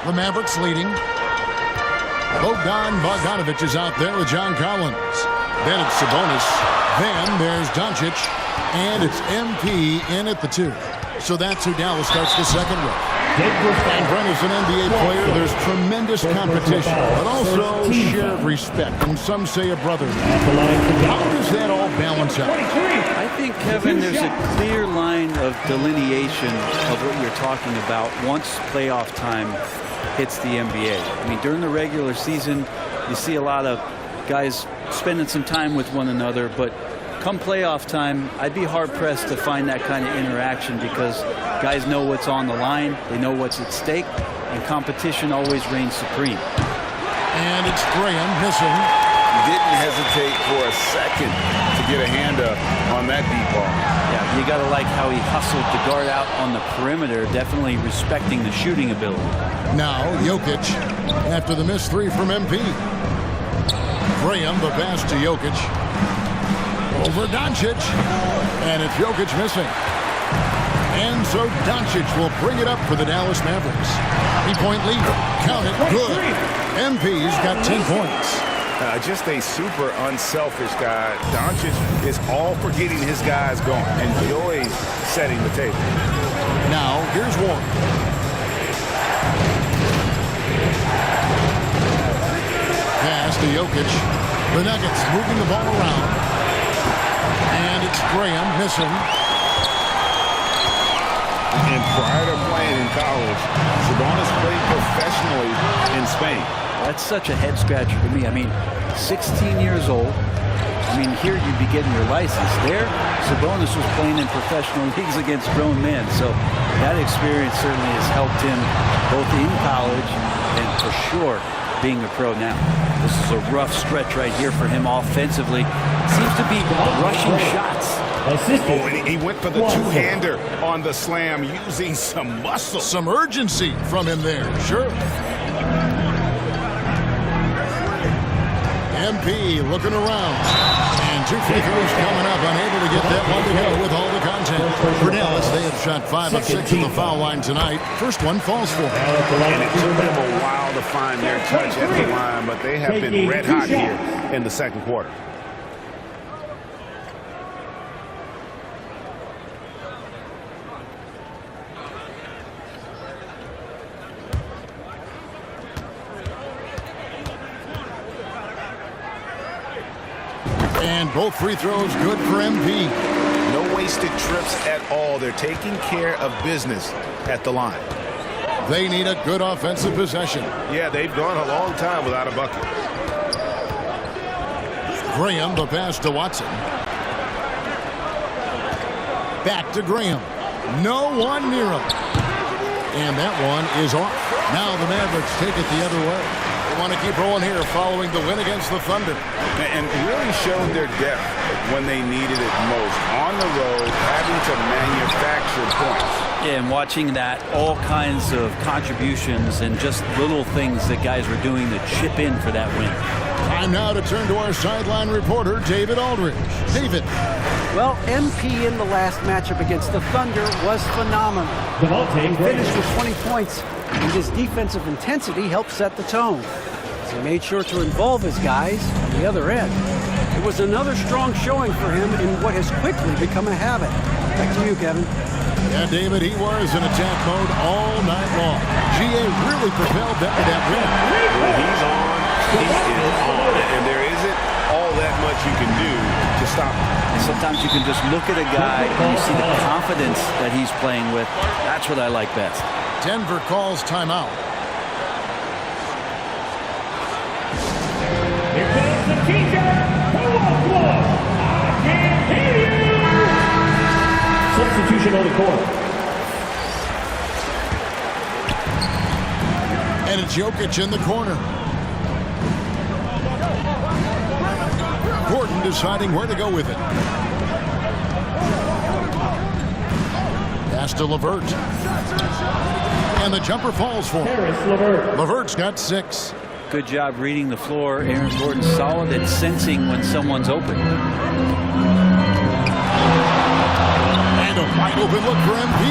The Mavericks leading. Bogdanovich is out there with John Collins. Then it's Sabonis. Then there's Doncic. And it's MP in at the 2. So that's who Dallas starts the second with. And Brent is an NBA player. There's tremendous competition, but also shared respect. And some say a brotherhood. How does that all balance out? I think, Kevin, there's a clear line of delineation of what you're talking about once playoff time hits the NBA. I mean, during the regular season, you see a lot of guys spending some time with one another, but come playoff time, I'd be hard-pressed to find that kind of interaction because guys know what's on the line, they know what's at stake, and competition always reigns supreme. And it's Graham missing. He didn't hesitate for a second to get a hand up on that deep ball. Yeah, you got to like how he hustled the guard out on the perimeter, definitely respecting the shooting ability. Now, Jokic, after the missed 3 from MP. Graham, the pass to Jokic. Over Doncic. And it's Jokic missing. And so Doncic will bring it up for the Dallas Mavericks. 3-point lead. Count it. Good. MP's got 10 points. Just a super unselfish guy. Doncic is all for getting his guys going. Enjoys setting the table. Now, here's Warren. Pass to Jokic. The Nuggets moving the ball around. And it's Graham missing. And prior to playing in college, Sabonis played professionally in Spain. That's such a head scratcher to me. I mean, 16 years old. I mean, here you'd be getting your license. There, Sabonis was playing in professional leagues against grown men. So that experience certainly has helped him both in college and for sure being a pro now. This is a rough stretch right here for him offensively. Seems to be rushing shots. Oh, and he went for the two-hander on the slam using some muscle. Some urgency from him there, sure. MP looking around. And 2 free throws coming up, unable to get that one to go with all the contact. For Dallas, they have shot 5 of 6 at the foul line tonight. First one falls for them. And it took them a while to find their touch at the line, but they have been red hot here in the second quarter. And both free throws good for MP. No wasted trips at all. They're taking care of business at the line. They need a good offensive possession. Yeah, they've gone a long time without a bucket. Graham, the pass to Watson. Back to Graham. No one near him. And that one is off. Now the Mavericks take it the other way. They want to keep rolling here following the win against the Thunder. And really showed their depth when they needed it most. On the road, having to manufacture points. Yeah, and watching that, all kinds of contributions and just little things that guys were doing to chip in for that win. Time now to turn to our sideline reporter, David Aldridge. David. Well, MP in the last matchup against the Thunder was phenomenal. He finished with 20 points, and his defensive intensity helped set the tone. He made sure to involve his guys on the other end. It was another strong showing for him in what has quickly become a habit. Back to you, Kevin. Yeah, David, he was in attack mode all night long. GA really propelled them to that win. When he's on, he is on. And there isn't all that much you can do to stop him. And sometimes you can just look at a guy and you see the confidence that he's playing with. That's what I like best. Denver calls timeout. Here comes the teacher. I can't hear you. Substitution on the court. And it's Jokic in the corner. Gordon deciding where to go with it. Pass to LeVert. And the jumper falls for him. LeVert's got 6. Good job reading the floor. Aaron Gordon's solid at sensing when someone's open. And a wide open look for MP.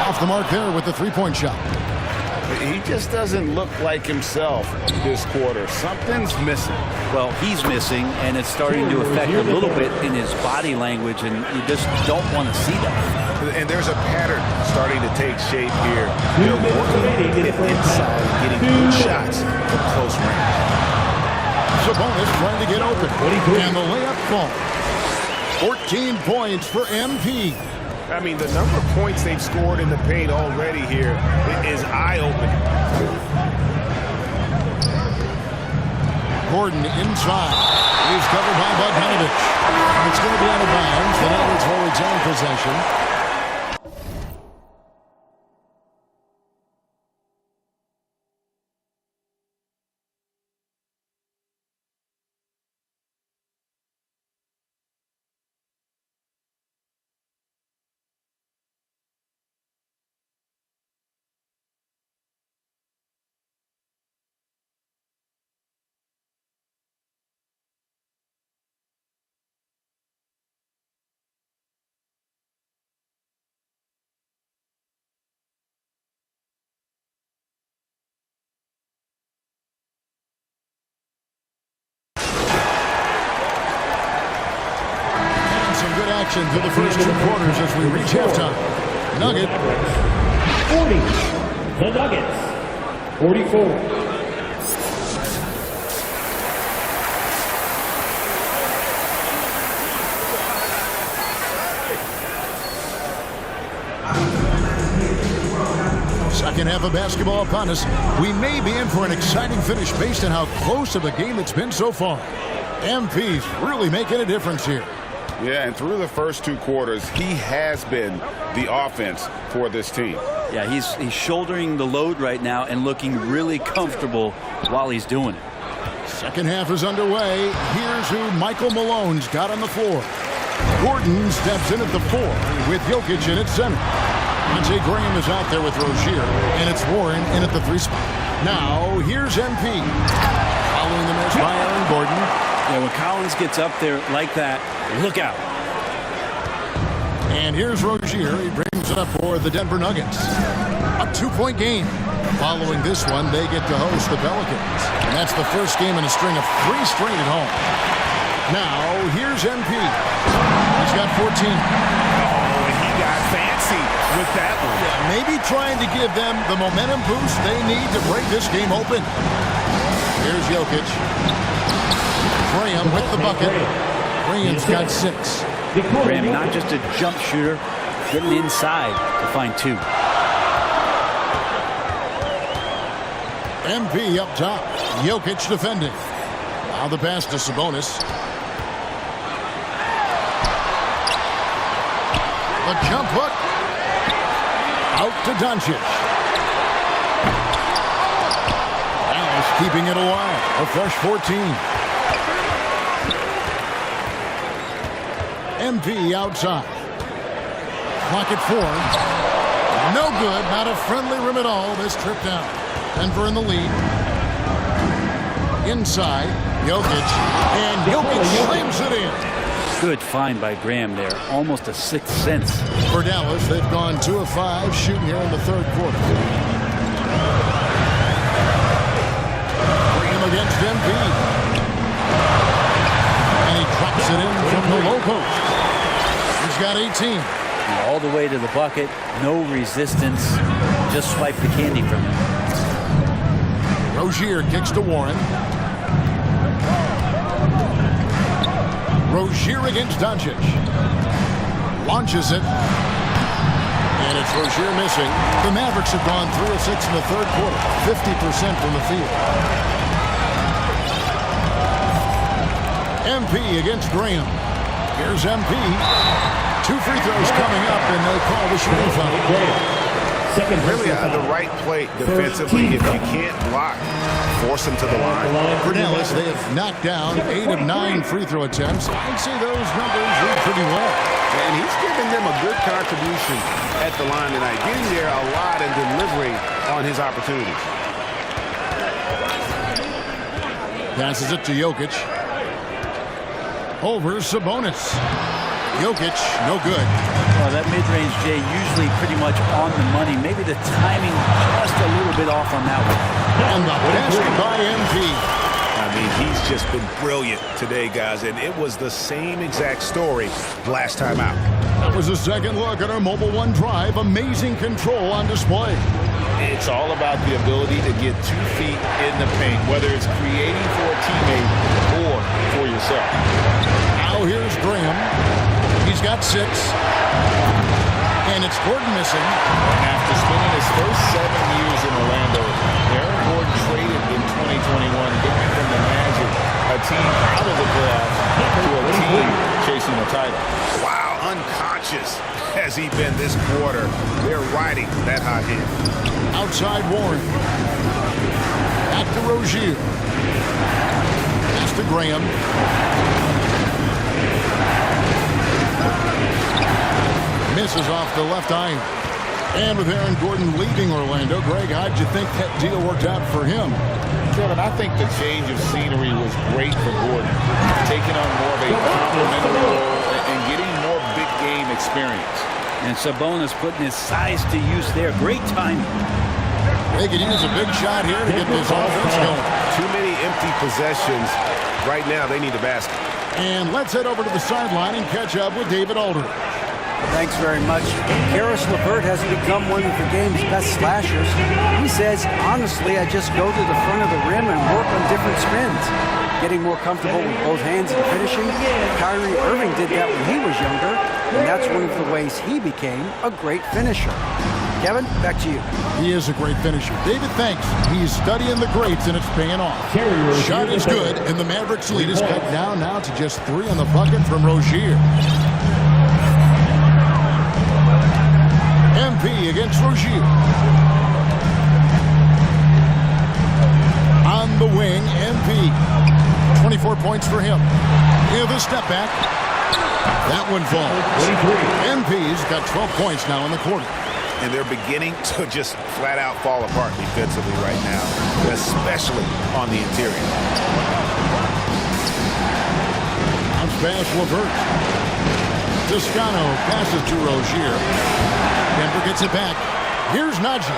Off the mark there with the three-point shot. He just doesn't look like himself this quarter. Something's missing. Well, he's missing, and it's starting to affect a little bit in his body language, and you just don't want to see that. And there's a pattern starting to take shape here. They're working it inside, getting good shots from close range. Sabonis trying to get open. And the layup falls. 14 points for MP. I mean, the number of points they've scored in the paint already here is eye-opening. Gordon inside. He's covered by Bogdanovich. It's going to be out of bounds. The Mavericks will retain possession. Action through the first 2 quarters as we reach halftime. Nugget. 40. The Nuggets. 44. Second half of basketball upon us. We may be in for an exciting finish based on how close of a game it's been so far. MP's really making a difference here. Yeah, and through the first 2 quarters, he has been the offense for this team. Yeah, he's shouldering the load right now and looking really comfortable while he's doing it. Second half is underway. Here's who Michael Malone's got on the floor. Gordon steps in at the 4 with Jokic in at center. Monte Graham is out there with Rozier, and it's Warren in at the 3 spot. Now, here's MP. Following the miss by Aaron Gordon. Yeah, when Collins gets up there like that, look out. And here's Rozier. He brings it up for the Denver Nuggets. A 2-point game. Following this one, they get to host the Pelicans. And that's the first game in a string of 3 straight at home. Now, here's MP. He's got 14. Oh, he got fancy with that one. Yeah, maybe trying to give them the momentum boost they need to break this game open. Here's Jokic. Graham with the bucket. Graham's got 6. Graham, not just a jump shooter, getting inside to find 2. MP up top. Jokic defending. Now the pass to Sabonis. The jump hook. Out to Doncic. Dallas keeping it alive. A fresh 14. MP outside. Clock at 4. No good. Not a friendly rim at all. This trip down. Denver in the lead. Inside. Jokic. And Jokic slams it in. Good find by Graham there. Almost a sixth sense. For Dallas, they've gone 2 of 5 shooting here in the third quarter. Graham against MP. And he drops it in from the low post. He's got 18. All the way to the bucket. No resistance. Just swipe the candy from him. Rozier kicks to Warren. Rozier against Doncic. Launches it. And it's Rozier missing. The Mavericks have gone 3 of 6 in the third quarter. 50% from the field. MP against Graham. Here's MP. 2 free throws coming up, and they call the shooting foul. Really the right play defensively. If you can't block, force them to the line. For Dallas, they have knocked down 8 of 9 free throw attempts. I'd say those numbers read pretty well. And he's giving them a good contribution at the line tonight, getting there a lot and delivering on his opportunities. Passes it to Jokic. Over Sabonis. Jokic, no good. Well, that mid-range, Jay, usually pretty much on the money. Maybe the timing just a little bit off on that one. And the basket by MP. I mean, he's just been brilliant today, guys, and it was the same exact story last time out. That was a second look at our Mobile One Drive. Amazing control on display. It's all about the ability to get 2 feet in the paint, whether it's creating for a teammate or for yourself. Now here's Graham. He's got 6. And it's Gordon missing. After spending his first 7 years in Orlando, Aaron Gordon traded in 2021, going from the Magic, a team out of the playoffs, to a team chasing the title. Wow, unconscious has he been this quarter. They're riding that hot hand. Outside Warren. Back to Rozier. Pass to Graham. Misses off the left iron. And with Aaron Gordon leaving Orlando, Greg, how'd you think that deal worked out for him? Kevin, I think the change of scenery was great for Gordon. Taking on more of a complementary role and getting more big game experience. And Sabonis putting his size to use there. Great timing. They could use a big shot here to get this offense going. Too many empty possessions. Right now, they need a basket. And let's head over to the sideline and catch up with David Aldridge. Thanks very much. Karis LeVert has become one of the game's best slashers. He says, honestly, I just go to the front of the rim and work on different spins. Getting more comfortable with both hands and finishing. Kyrie Irving did that when he was younger, and that's one of the ways he became a great finisher. Kevin, back to you. He is a great finisher. David, thanks. He's studying the greats, and it's paying off. Shot is good, and the Mavericks lead is cut down now to just 3 on the bucket from Rozier. MP against Rozier. On the wing, MP. 24 points for him. Here's the step back. That one falls. MP's got 12 points now in the quarter. and they're beginning to just flat out fall apart defensively right now, especially on the interior. Bounce pass, Levert. Toscano passes to Rozier. Denver gets it back. Here's Najee.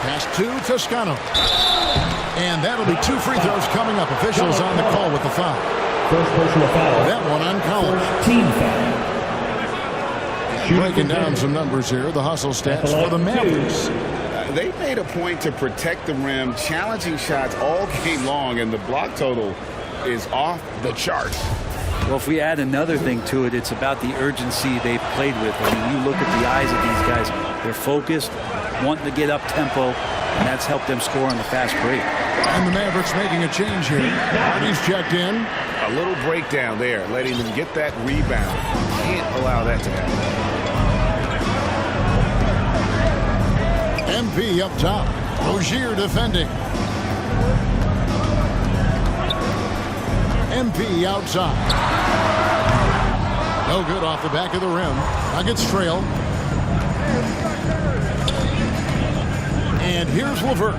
Pass to Toscano. And that'll be 2 free throws coming up. Officials on the call with the foul. First personal foul. That one on Collins. Team foul. Breaking down some numbers here. The hustle stats for the Mavericks. They made a point to protect the rim, challenging shots all game long, and the block total is off the charts. Well, if we add another thing to it, it's about the urgency they've played with. I mean, you look at the eyes of these guys. They're focused, wanting to get up tempo, and that's helped them score on the fast break. And the Mavericks making a change here. Hardy's checked in. A little breakdown there, letting them get that rebound. Can't allow that to happen. MP up top. Rozier defending. MP outside. No good off the back of the rim. Nuggets trail. And here's Levert.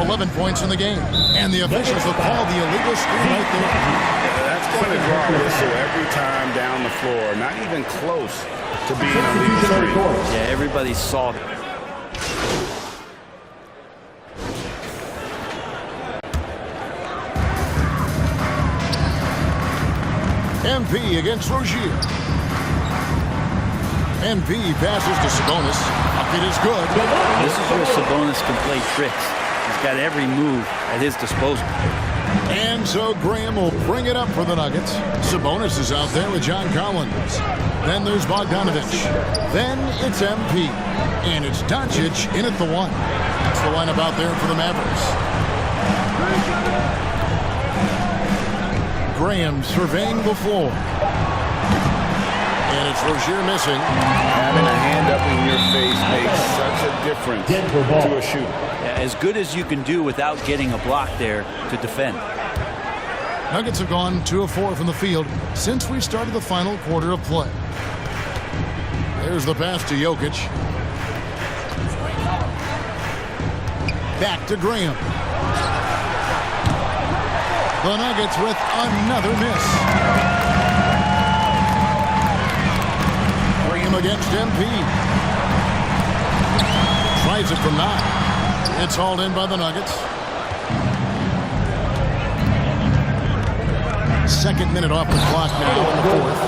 11 points in the game. And the officials will call the illegal screen right there. That's going to draw a whistle every time down the floor. Not even close to being a legal screen. Yeah, everybody saw it. MP against Rozier. MP passes to Sabonis. Bucket is good. This is where Sabonis can play tricks. He's got every move at his disposal. And so Graham will bring it up for the Nuggets. Sabonis is out there with John Collins. Then there's Bogdanovich. Then it's MP. And it's Doncic in at the 1. That's the lineup out there for the Mavericks. Graham surveying the floor. And it's Rozier missing. Having a hand up in your face makes such a difference to a shooter. Yeah, as good as you can do without getting a block there to defend. Nuggets have gone 2 of 4 from the field since we started the final quarter of play. There's the pass to Jokic. Back to Graham. The Nuggets with another miss. Graham against MP. Tries it from 9. It's hauled in by the Nuggets. Second minute off the clock now in the 4th.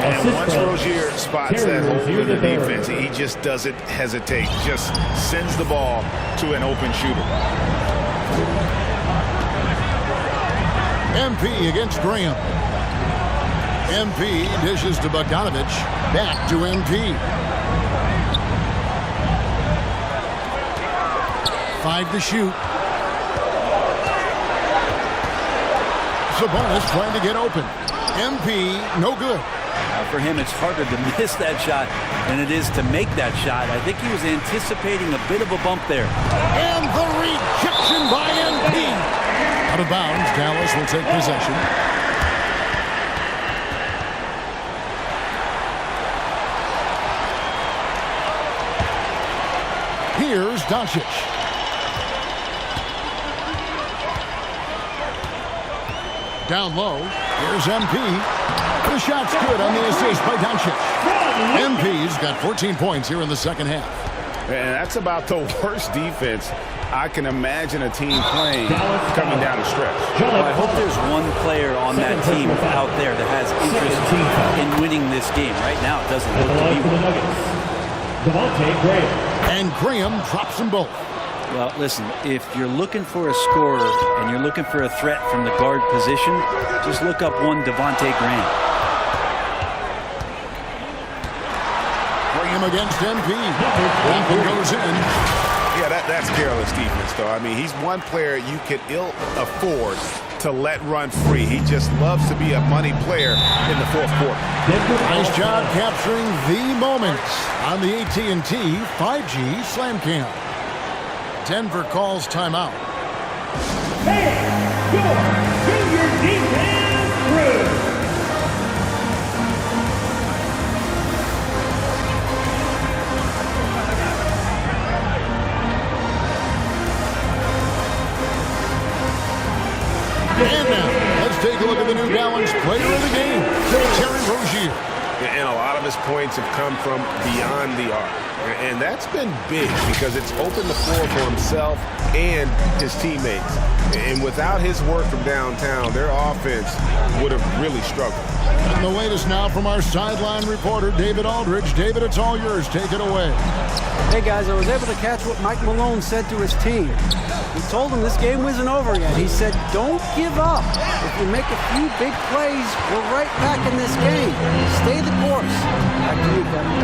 And once Rozier spots that hole in the defense, he just doesn't hesitate. Just sends the ball to an open shooter. MP against Graham. MP dishes to Bogdanovich. Back to MP. 5 to shoot. Sabonis trying to get open. MP, no good. For him, it's harder to miss that shot than it is to make that shot. I think he was anticipating a bit of a bump there. And the rejection by MP. Out of bounds, Dallas will take possession. Here's Doncic. Down low, here's MP. The shot's good on the assist by Doncic. MP's got 14 points here in the second half. And that's about the worst defense I can imagine a team playing coming down the stretch. Well, I hope there's one player on that team out there that has interest in winning this game. Right now, it doesn't look to be one. And Graham drops them both. Well, listen, if you're looking for a scorer and you're looking for a threat from the guard position, just look up one Devontae Graham. Graham against MP. That one goes in. Yeah, that's careless defense, though. I mean, he's one player you could ill afford to let run free. He just loves to be a money player in the 4th quarter. Nice job capturing the moments on the AT&T 5G Slam Cam. Denver calls timeout. Junior defense through. his points have come from beyond the arc. And that's been big because it's opened the floor for himself and his teammates. And without his work from downtown, their offense would have really struggled. And the latest now from our sideline reporter, David Aldridge. David, it's all yours. Take it away. Hey, guys, I was able to catch what Mike Malone said to his team. He told them this game wasn't over yet. He said, don't give up. If you make a few big plays, we're right back in this game. Stay the course. Back to you, Kevin.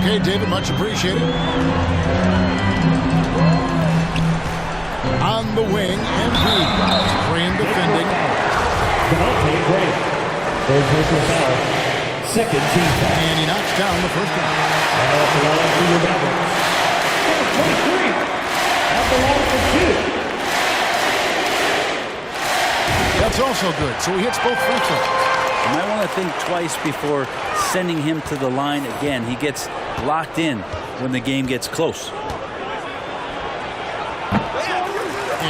Okay, David, much appreciated. On the wing, MP. Graham defending. Third personal foul. Second team foul. And he knocks down the first one. And off the line for your Mavericks. Number 23. At the line for 2. That's also good. So he hits both free throws. You might want to think twice before sending him to the line again. He gets locked in when the game gets close.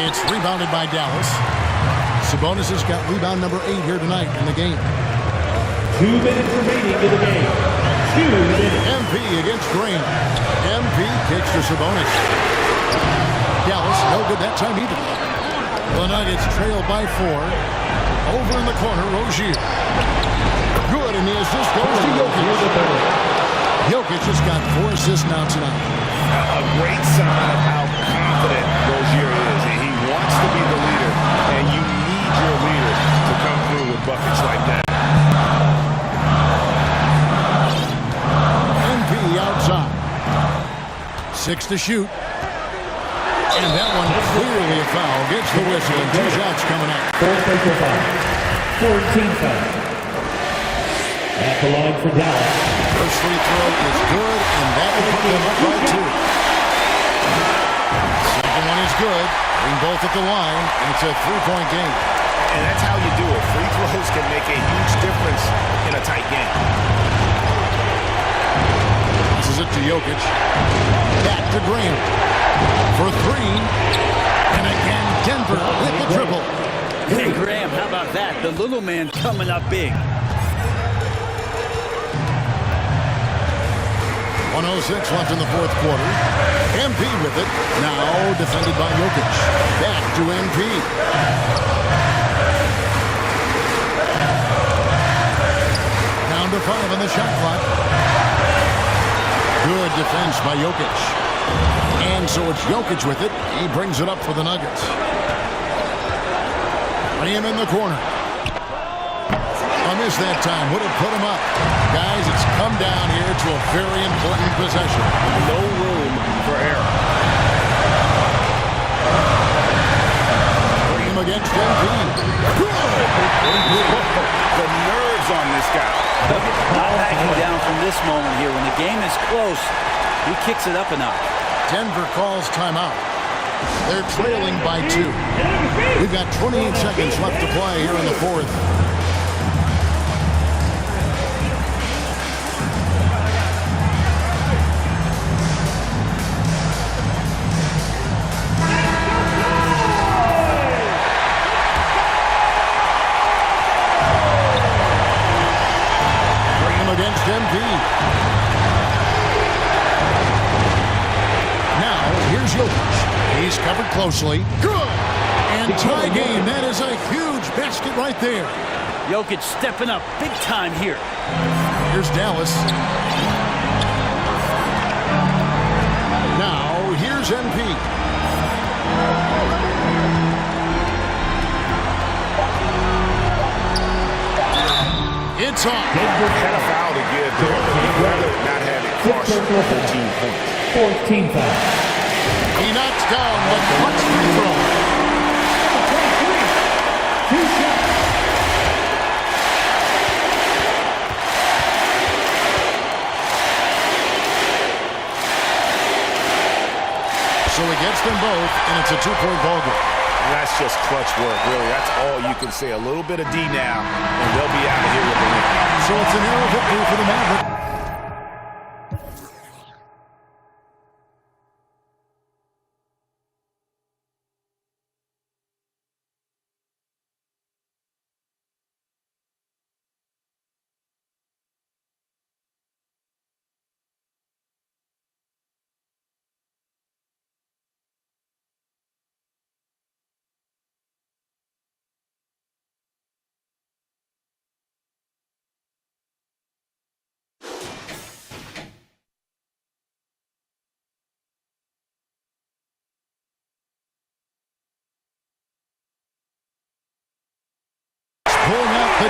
It's rebounded by Dallas. Sabonis has got rebound number 8 here tonight in the game. 2 minutes remaining in the game. 2 minutes. MP against Green. MP kicks to Sabonis. Dallas, no good that time either. The Nuggets trail by 4. Over in the corner, Rozier. Good, and the assist goes to Jokic. Jokic has got 4 assists now tonight. A great sign of how confident Rozier is. He wants to be the leader, and you need your leader to come through with buckets like that. MP outside. 6 to shoot. And that one clearly a foul. Gets the whistle, and 2 shots coming up. Fourth personal foul. 14 foul. At the line for Dallas. First free throw is good, and that will put them up by 2. Second one is good. Bring both at the line, and it's a 3-point game. And that's how you do it. Free throws can make a huge difference in a tight game. This is it to Jokic. Back to Green. For 3. And again, Denver with the triple. Hey, Graham, how about that? The little man coming up big. 1:06 left in the fourth quarter. MP with it. Now defended by Jokic. Back to MP. Down to 5 on the shot clock. Good defense by Jokic. And so it's Jokic with it. He brings it up for the Nuggets. Graham in the corner. I missed that time. Would have put him up. Guys, it's come down here to a very important possession. No room for error. Graham against MP. The nerves on this guy. Not backing down from this moment here. When the game is close, he kicks it up a notch. Denver calls timeout. They're trailing by 2. We've got 28 seconds left to play here in the fourth. Graham against MP. Here's Jokic. He's covered closely. Good! And tie game. That is a huge basket right there. Jokic stepping up big time here. Here's Dallas. Now, here's MP. It's on. Had a foul to give there, but he'd rather not have it cost 14 points. 14 foul. He knocks down the clutch free throw. 2 shots. So he gets them both, and it's a 2-point ball game. And that's just clutch work, really. That's all you can say. A little bit of D now, and they'll be out of here with the win. So it's an arrow victory for the Mavericks.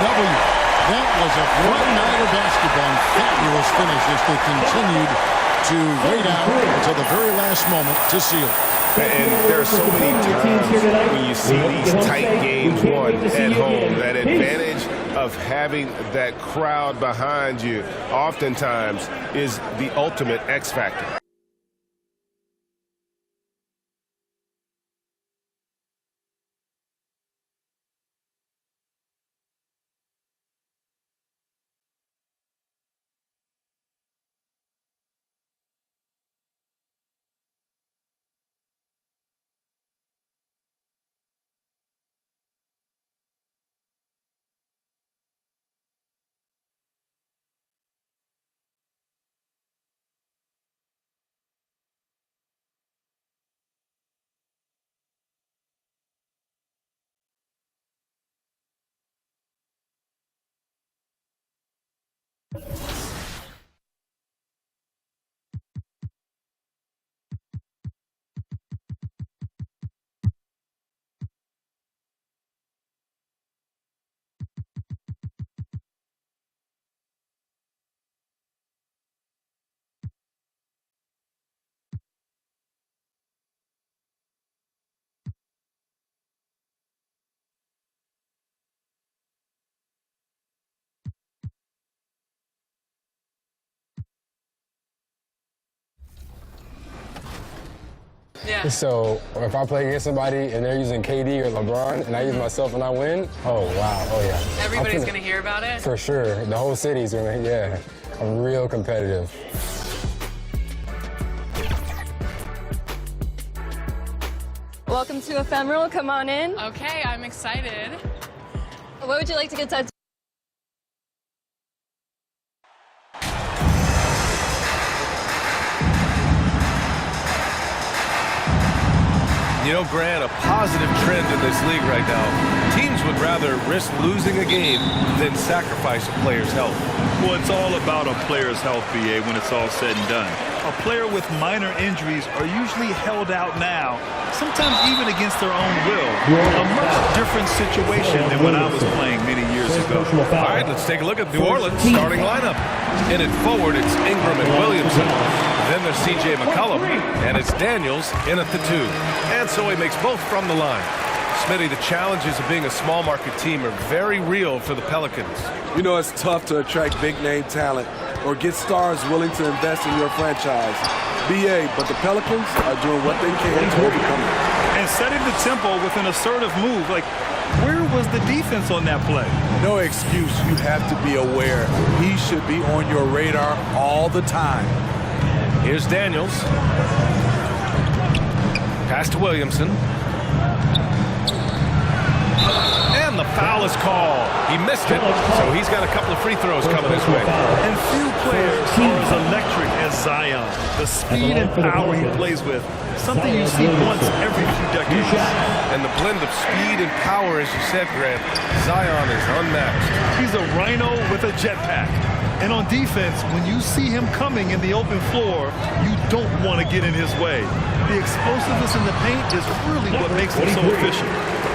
W. That was a fun night of basketball and fabulous finish as they continued to wait out until the very last moment to seal. And there are so many times when you see these tight games won at home, that advantage of having that crowd behind you oftentimes is the ultimate X factor. Yeah. So if I play against somebody and they're using KD or LeBron and I use myself and I win, oh wow, oh yeah. Everybody's going to hear about it? For sure. The whole city's going to, yeah. I'm real competitive. Welcome to Ephemeral. Come on in. Okay, I'm excited. What would you like to get tattooed? You know, Grant, a positive trend in this league right now. Teams would rather risk losing a game than sacrifice a player's health. Well, it's all about a player's health, BA, when it's all said and done. A player with minor injuries are usually held out now, sometimes even against their own will. A much different situation than when I was playing many years ago. All right, let's take a look at New Orleans' starting lineup. In it forward, it's Ingram and Williamson. Then there's C.J. McCollum, and it's Daniels in at the 2. And so he makes both from the line. Smitty, the challenges of being a small market team are very real for the Pelicans. You know, it's tough to attract big name talent or get stars willing to invest in your franchise. BA, but the Pelicans are doing what they can to overcome it. And setting the tempo with an assertive move. Like, where was the defense on that play? No excuse. You have to be aware. He should be on your radar all the time. Here's Daniels. Pass to Williamson. And the foul is called. He missed it, so he's got a couple of free throws coming his way. And few players are as electric as Zion. The speed and power he plays with, something you see once every few decades. And the blend of speed and power, as you said, Grant, Zion is unmatched. He's a rhino with a jetpack. And on defense, when you see him coming in the open floor, you don't want to get in his way. The explosiveness in the paint is really what makes him so efficient.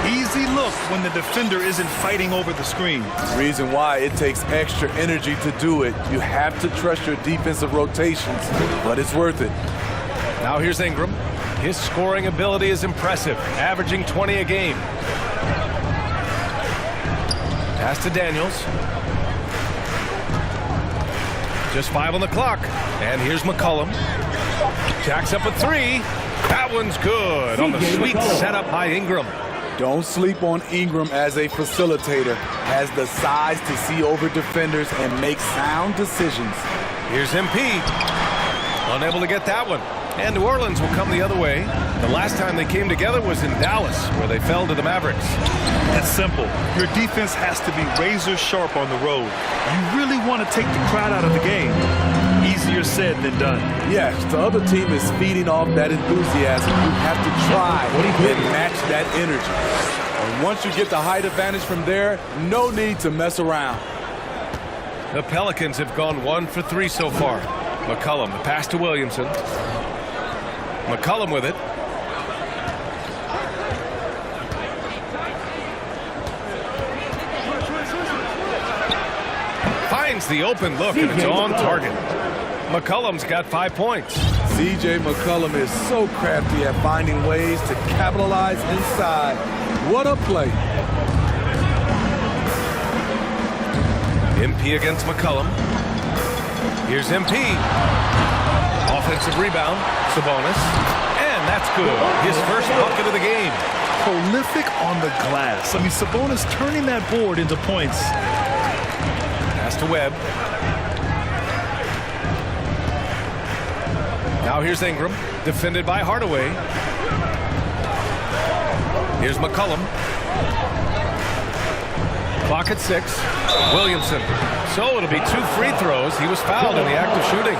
Easy look when the defender isn't fighting over the screen. Reason why it takes extra energy to do it. You have to trust your defensive rotations, but it's worth it. Now here's Ingram. His scoring ability is impressive, averaging 20 a game. Pass to Daniels. Just 5 on the clock. And here's McCollum. Jacks up a 3. That one's good on the sweet setup by Ingram. Don't sleep on Ingram as a facilitator. Has the size to see over defenders and make sound decisions. Here's MP. Unable to get that one. And New Orleans will come the other way. The last time they came together was in Dallas, where they fell to the Mavericks. It's simple. Your defense has to be razor sharp on the road. You really want to take the crowd out of the game. Easier said than done. Yes, the other team is feeding off that enthusiasm. You have to try and match that energy. And once you get the height advantage from there, no need to mess around. The Pelicans have gone 1 for 3 so far. McCollum, the pass to Williamson. McCollum with it. finds the open look, and it's on target. McCollum's got 5 points. C.J. McCollum is so crafty at finding ways to capitalize inside. What a play. MP against McCollum. Here's MP. Offensive rebound, Sabonis. And that's good. His first bucket of the game. Prolific on the glass. I mean, Sabonis turning that board into points. Pass to Webb. Now here's Ingram, defended by Hardaway. Here's McCollum. Clock at 6. Williamson. So it'll be 2 free throws. He was fouled in the act of shooting.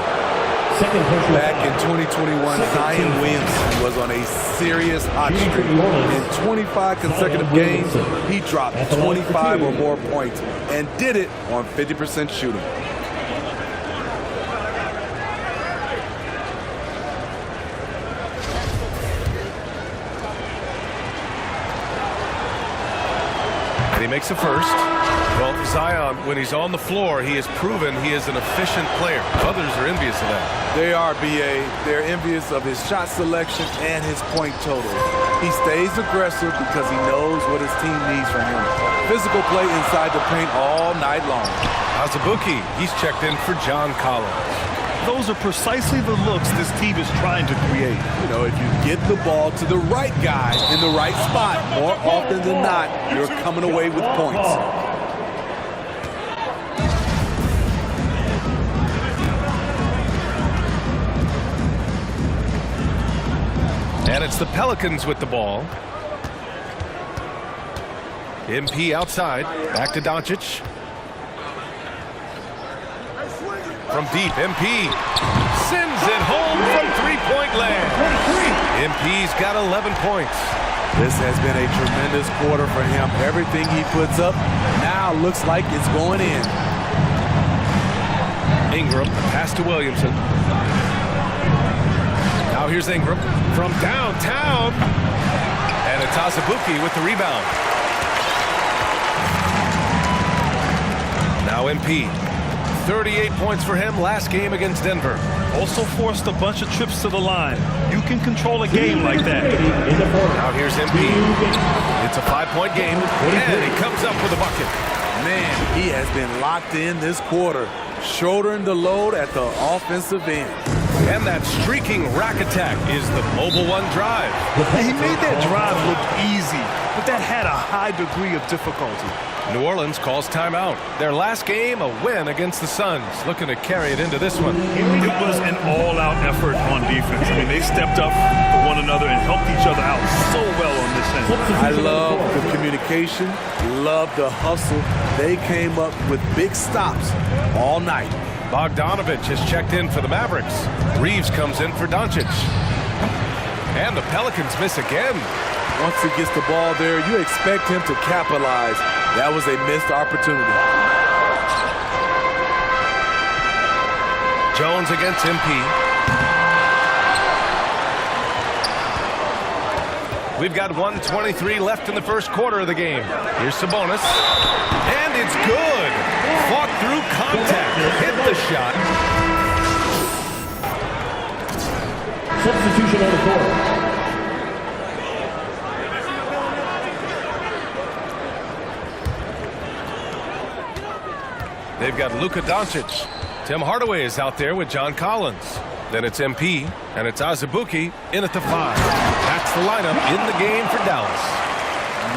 Back in 2021, Zion Williamson was on a serious hot streak. In 25 consecutive games, he dropped 25 or more points and did it on 50% shooting. And he makes a first. Well, Zion, when he's on the floor, he has proven he is an efficient player. Others are envious of that. They are, B.A. They're envious of his shot selection and his point total. He stays aggressive because he knows what his team needs from him. Physical play inside the paint all night long. Azubuike, he's checked in for John Collins. Those are precisely the looks this team is trying to create. You know, if you get the ball to the right guy in the right spot, more often than not, you're coming away with points. And it's the Pelicans with the ball. MP outside. Back to Doncic. From deep, MP sends it home from three-point land. MP's got 11 points. This has been a tremendous quarter for him. Everything he puts up now looks like it's going in. Ingram, pass to Williamson. Now here's Ingram from downtown. And it's Azubuike with the rebound. Now MP. 38 points for him last game against Denver. Also forced a bunch of trips to the line. You can control a game like that. Now here's MP. It's a 5-point game, and he comes up with a bucket. Man, he has been locked in this quarter, shouldering the load at the offensive end. And that streaking rack attack is the Mobile One drive. He made that drive look easy, but that had a high degree of difficulty. New Orleans calls timeout. Their last game, a win against the Suns, looking to carry it into this one. It was an all-out effort on defense. I mean, they stepped up for one another and helped each other out so well on this end. I love the communication, love the hustle. They came up with big stops all night. Bogdanovich has checked in for the Mavericks. Reeves comes in for Doncic. And the Pelicans miss again. Once he gets the ball there, you expect him to capitalize. That was a missed opportunity. Jones against MP. We've got 1:23 left in the first quarter of the game. Here's Sabonis. And it's good. Fought through contact. Hit the shot. Substitution on the court. They've got Luka Doncic. Tim Hardaway is out there with John Collins. Then it's MP, and it's Azubuike in at the 5. That's the lineup in the game for Dallas.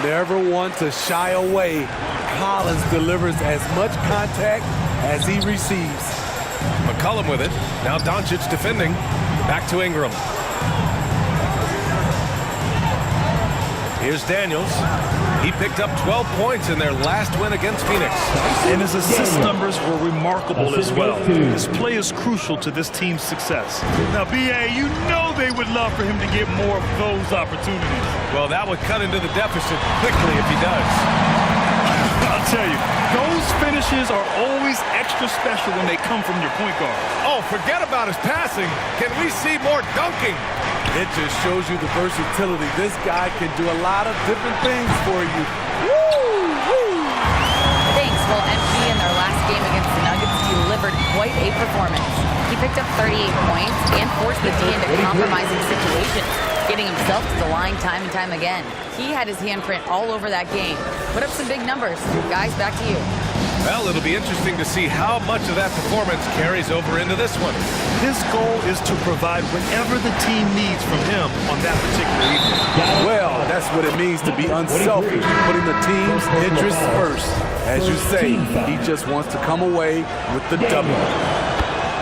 Never want to shy away. Collins delivers as much contact as he receives. McCollum with it. Now Doncic defending. Back to Ingram. Here's Daniels. He picked up 12 points in their last win against Phoenix. And his assist numbers were remarkable as well. His play is crucial to this team's success. Now, B.A., you know they would love for him to get more of those opportunities. Well, that would cut into the deficit quickly if he does. I'll tell you, those finishes are always extra special when they come from your point guard. Oh, forget about his passing. Can we see more dunking? It just shows you the versatility. This guy can do a lot of different things for you. Thanks. Well, MP in their last game against the Nuggets racked up 38 points and forced the D into compromising situations, getting himself to the line time and time again. He had his handprint all over that game. Put up some big numbers. Guys, back to you. Well, it'll be interesting to see how much of that performance carries over into this one. His goal is to provide whatever the team needs from him on that particular evening. Well, that's what it means to be unselfish, putting the team's interests first. As you say, he just wants to come away with the W.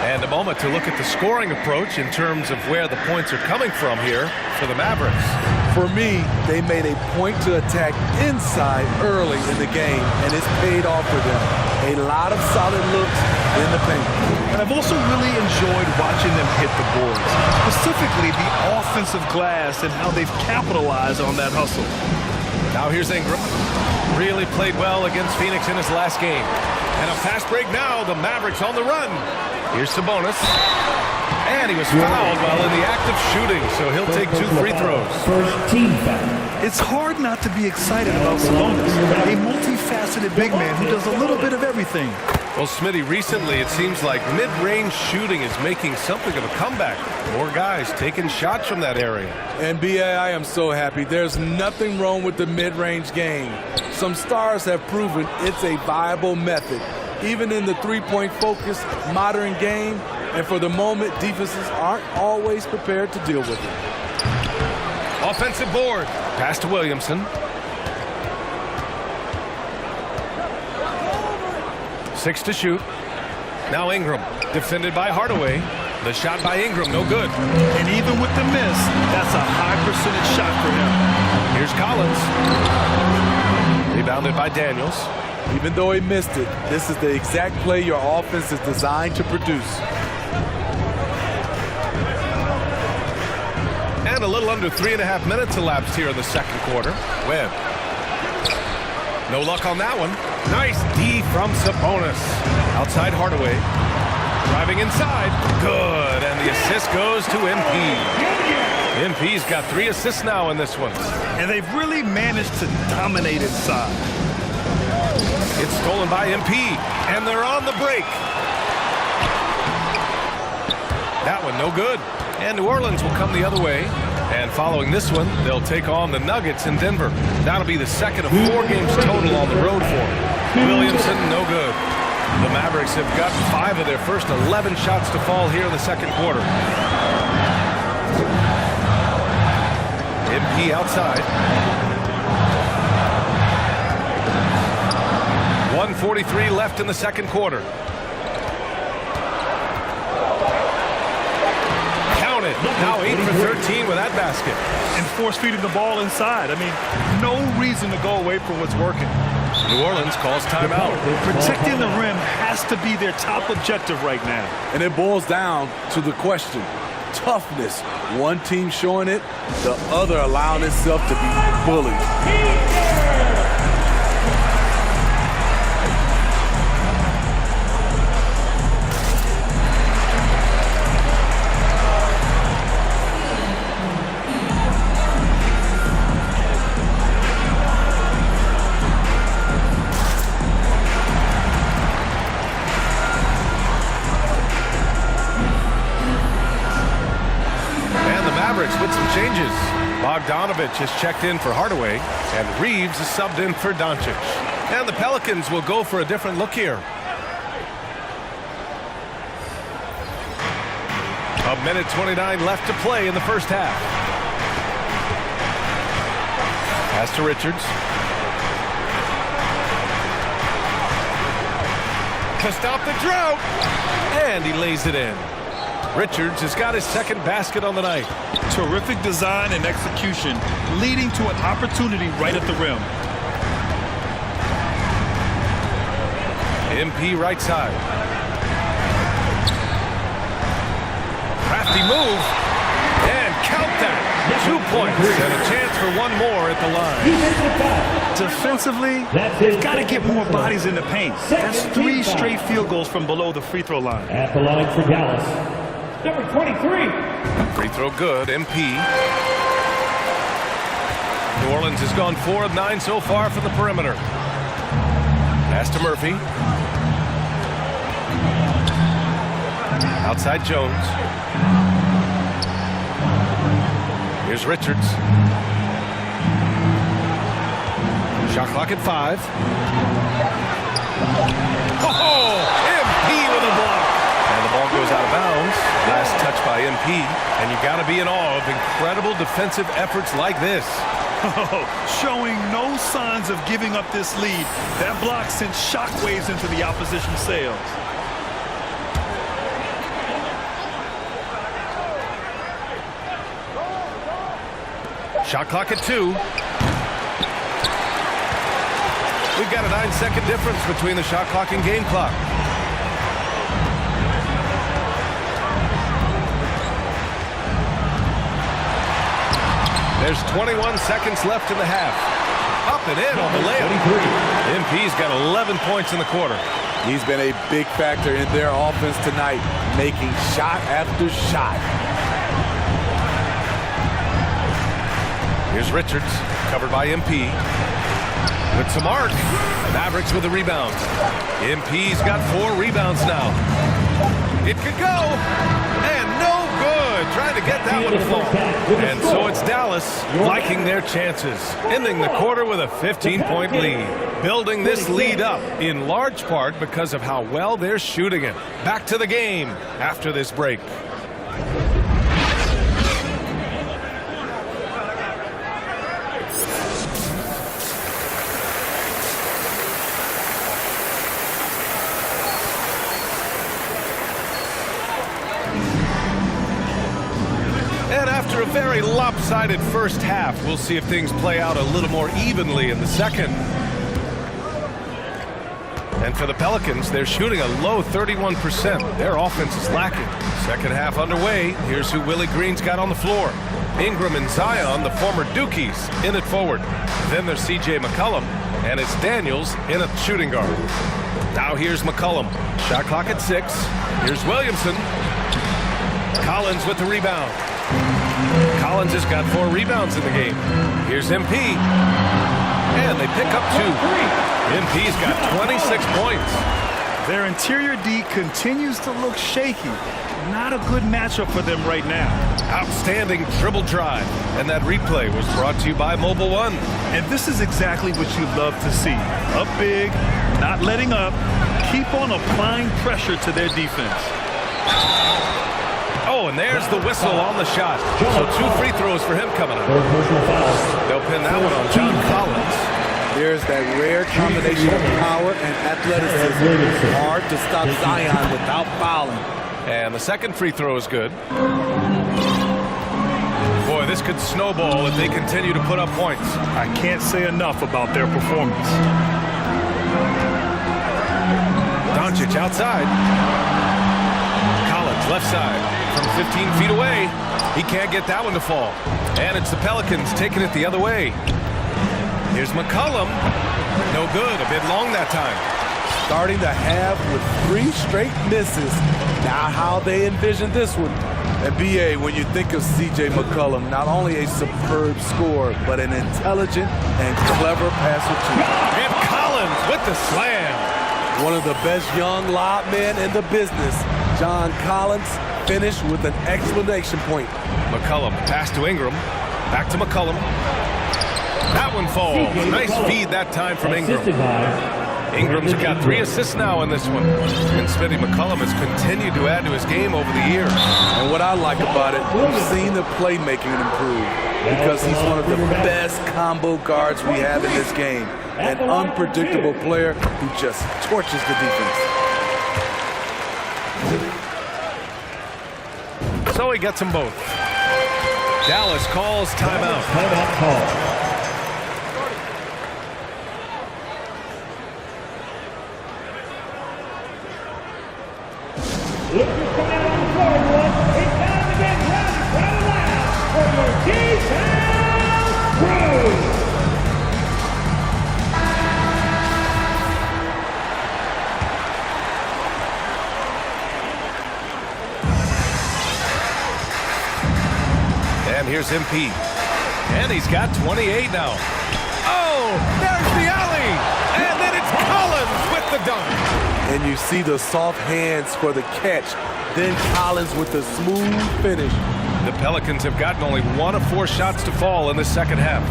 And a moment to look at the scoring approach in terms of where the points are coming from here for the Mavericks. For me, they made a point to attack inside early in the game, and it's paid off for them. A lot of solid looks in the paint. And I've also really enjoyed watching them hit the boards, specifically the offensive glass and how they've capitalized on that hustle. Now here's Ingram. Really played well against Phoenix in his last game. And a fast break now, the Mavericks on the run. Here's Sabonis. And he was fouled while in the act of shooting, so he'll take 2 free throws. First team foul. It's hard not to be excited about Sabonis, a multifaceted big man who does a little bit of everything. Well, Smitty, recently it seems like mid-range shooting is making something of a comeback. More guys taking shots from that area. And B.A., I am so happy. There's nothing wrong with the mid-range game. Some stars have proven it's a viable method, even in the three-point focused modern game. And for the moment, defenses aren't always prepared to deal with it. Offensive board. Pass to Williamson. Six to shoot. Now Ingram, defended by Hardaway. The shot by Ingram, no good. And even with the miss, that's a high percentage shot for him. Here's Collins. Rebounded by Daniels. Even though he missed it, this is the exact play your offense is designed to produce. And a little under 3.5 minutes elapsed here in the second quarter. Webb. No luck on that one. Nice D from Sabonis. Outside Hardaway. Driving inside. Good. And the assist goes to MP. MP's got 3 assists now in this one. And they've really managed to dominate inside. It's stolen by MP. And they're on the break. That one no good. And New Orleans will come the other way. And following this one, they'll take on the Nuggets in Denver. That'll be the second of 4 games total on the road for them. Williamson, no good. The Mavericks have got 5 of their first 11 shots to fall here in the second quarter. MP outside. 1:43 left in the second quarter. Now 8 for 13 with that basket. And force feeding the ball inside. I mean, no reason to go away from what's working. New Orleans calls timeout. Protecting the rim has to be their top objective right now. And it boils down to the question. Toughness. One team showing it, the other allowing itself to be bullied. With some changes. Bogdanovich has checked in for Hardaway, and Reeves is subbed in for Doncic. And the Pelicans will go for a different look here. A minute 29 left to play in the first half. Pass to Richards. To stop the drought. And he lays it in. Richards has got his second basket on the night. Terrific design and execution, leading to an opportunity right at the rim. MP right side. Crafty move. And count that. 2 points and a chance for one more at the line. Defensively, they've got to get more bodies in the paint. That's 3 straight field goals from below the free throw line. At the line for Dallas, number 23. Free throw good, MP. New Orleans has gone 4 of 9 so far from the perimeter. Pass to Murphy. Outside Jones. Here's Richards. Shot clock at 5. Oh, MP with a block. And the ball goes out of bounds. Last touch by MP. And you got to be in awe of incredible defensive efforts like this. Showing no signs of giving up this lead. That block sent shockwaves into the opposition sails. Shot clock at 2. We've got a 9-second difference between the shot clock and game clock. There's 21 seconds left in the half. Up and in on the layup. MP's got 11 points in the quarter. He's been a big factor in their offense tonight, making shot after shot. Here's Richards, covered by MP. With some arc. Mavericks with a rebound. MP's got 4 rebounds now. It could go. And no good. Trying to get that one to fall. And so it's Dallas liking their chances. Ending the quarter with a 15-point lead. Building this lead up in large part because of how well they're shooting it. Back to the game after this break. And after a very lopsided first half, we'll see if things play out a little more evenly in the second. And for the Pelicans, they're shooting a low 31%. Their offense is lacking. Second half underway. Here's who Willie Green's got on the floor. Ingram and Zion, the former Dukies, in it forward. Then there's C.J. McCollum, and it's Daniels in a shooting guard. Now here's McCollum. Shot clock at 6. Here's Williamson. Collins with the rebound. Collins has got 4 rebounds in the game. Here's MP. And they pick up 2. MP's got 26 points. Their interior D continues to look shaky. Not a good matchup for them right now. Outstanding dribble drive. And that replay was brought to you by Mobile One. And this is exactly what you'd love to see. Up big, not letting up, keep on applying pressure to their defense. Oh, and there's the whistle on the shot. So 2 free throws for him coming up. They'll pin that one on John Collins. There's that rare combination of power and athleticism. Hard to stop Zion without fouling. And the second free throw is good. Boy, this could snowball if they continue to put up points. I can't say enough about their performance. Doncic outside. Collins left side. From 15 feet away, he can't get that one to fall. And it's the Pelicans taking it the other way. Here's McCollum. No good, a bit long that time. Starting the half with 3 straight misses. Not how they envisioned this one. And BA, when you think of C.J. McCollum, not only a superb scorer, but an intelligent and clever passer too. And Collins with the slam. One of the best young lob men in the business, John Collins, finished with an exclamation point. McCollum pass to Ingram. Back to McCollum. That one falls. Nice feed that time from Ingram. Ingram's got 3 assists now in this one. And Smitty McCollum has continued to add to his game over the years. And what I like about it, we've seen the playmaking improve because he's one of the best combo guards we have in this game. An unpredictable player who just torches the defense. So he gets them both. Dallas calls timeout. Timeout call. If you're coming out on the floor, everyone, it's time to get rather loud for your D-Town crew. And here's MP. And he's got 28 now. Oh, there's the alley. And then it's Collins with the dunk. and you see the soft hands for the catch. Then Collins with the smooth finish. The Pelicans have gotten only 1 of 4 shots to fall in the second half.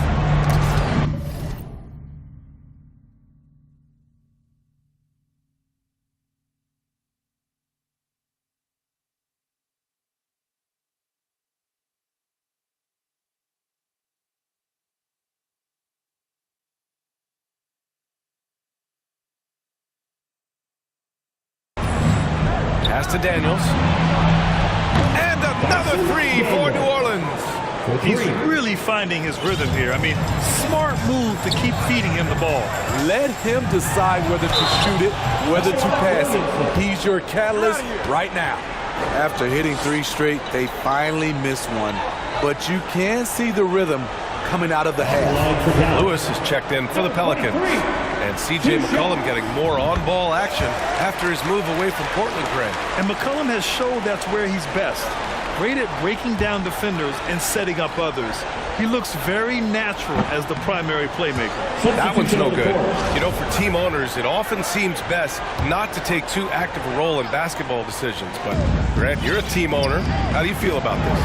Pass to Daniels. And another 3 for New Orleans. He's really finding his rhythm here. I mean, smart move to keep feeding him the ball. Let him decide whether to shoot it, whether to pass it. He's your catalyst right now. After hitting 3 straight, they finally missed one. But you can see the rhythm coming out of the half. Lewis has checked in for the Pelicans. And C.J. McCollum getting more on-ball action after his move away from Portland, Greg. And McCollum has showed that's where he's best. Great at breaking down defenders and setting up others. He looks very natural as the primary playmaker. That one's no good. You know, for team owners, it often seems best not to take too active a role in basketball decisions. But, Grant, you're a team owner. How do you feel about this?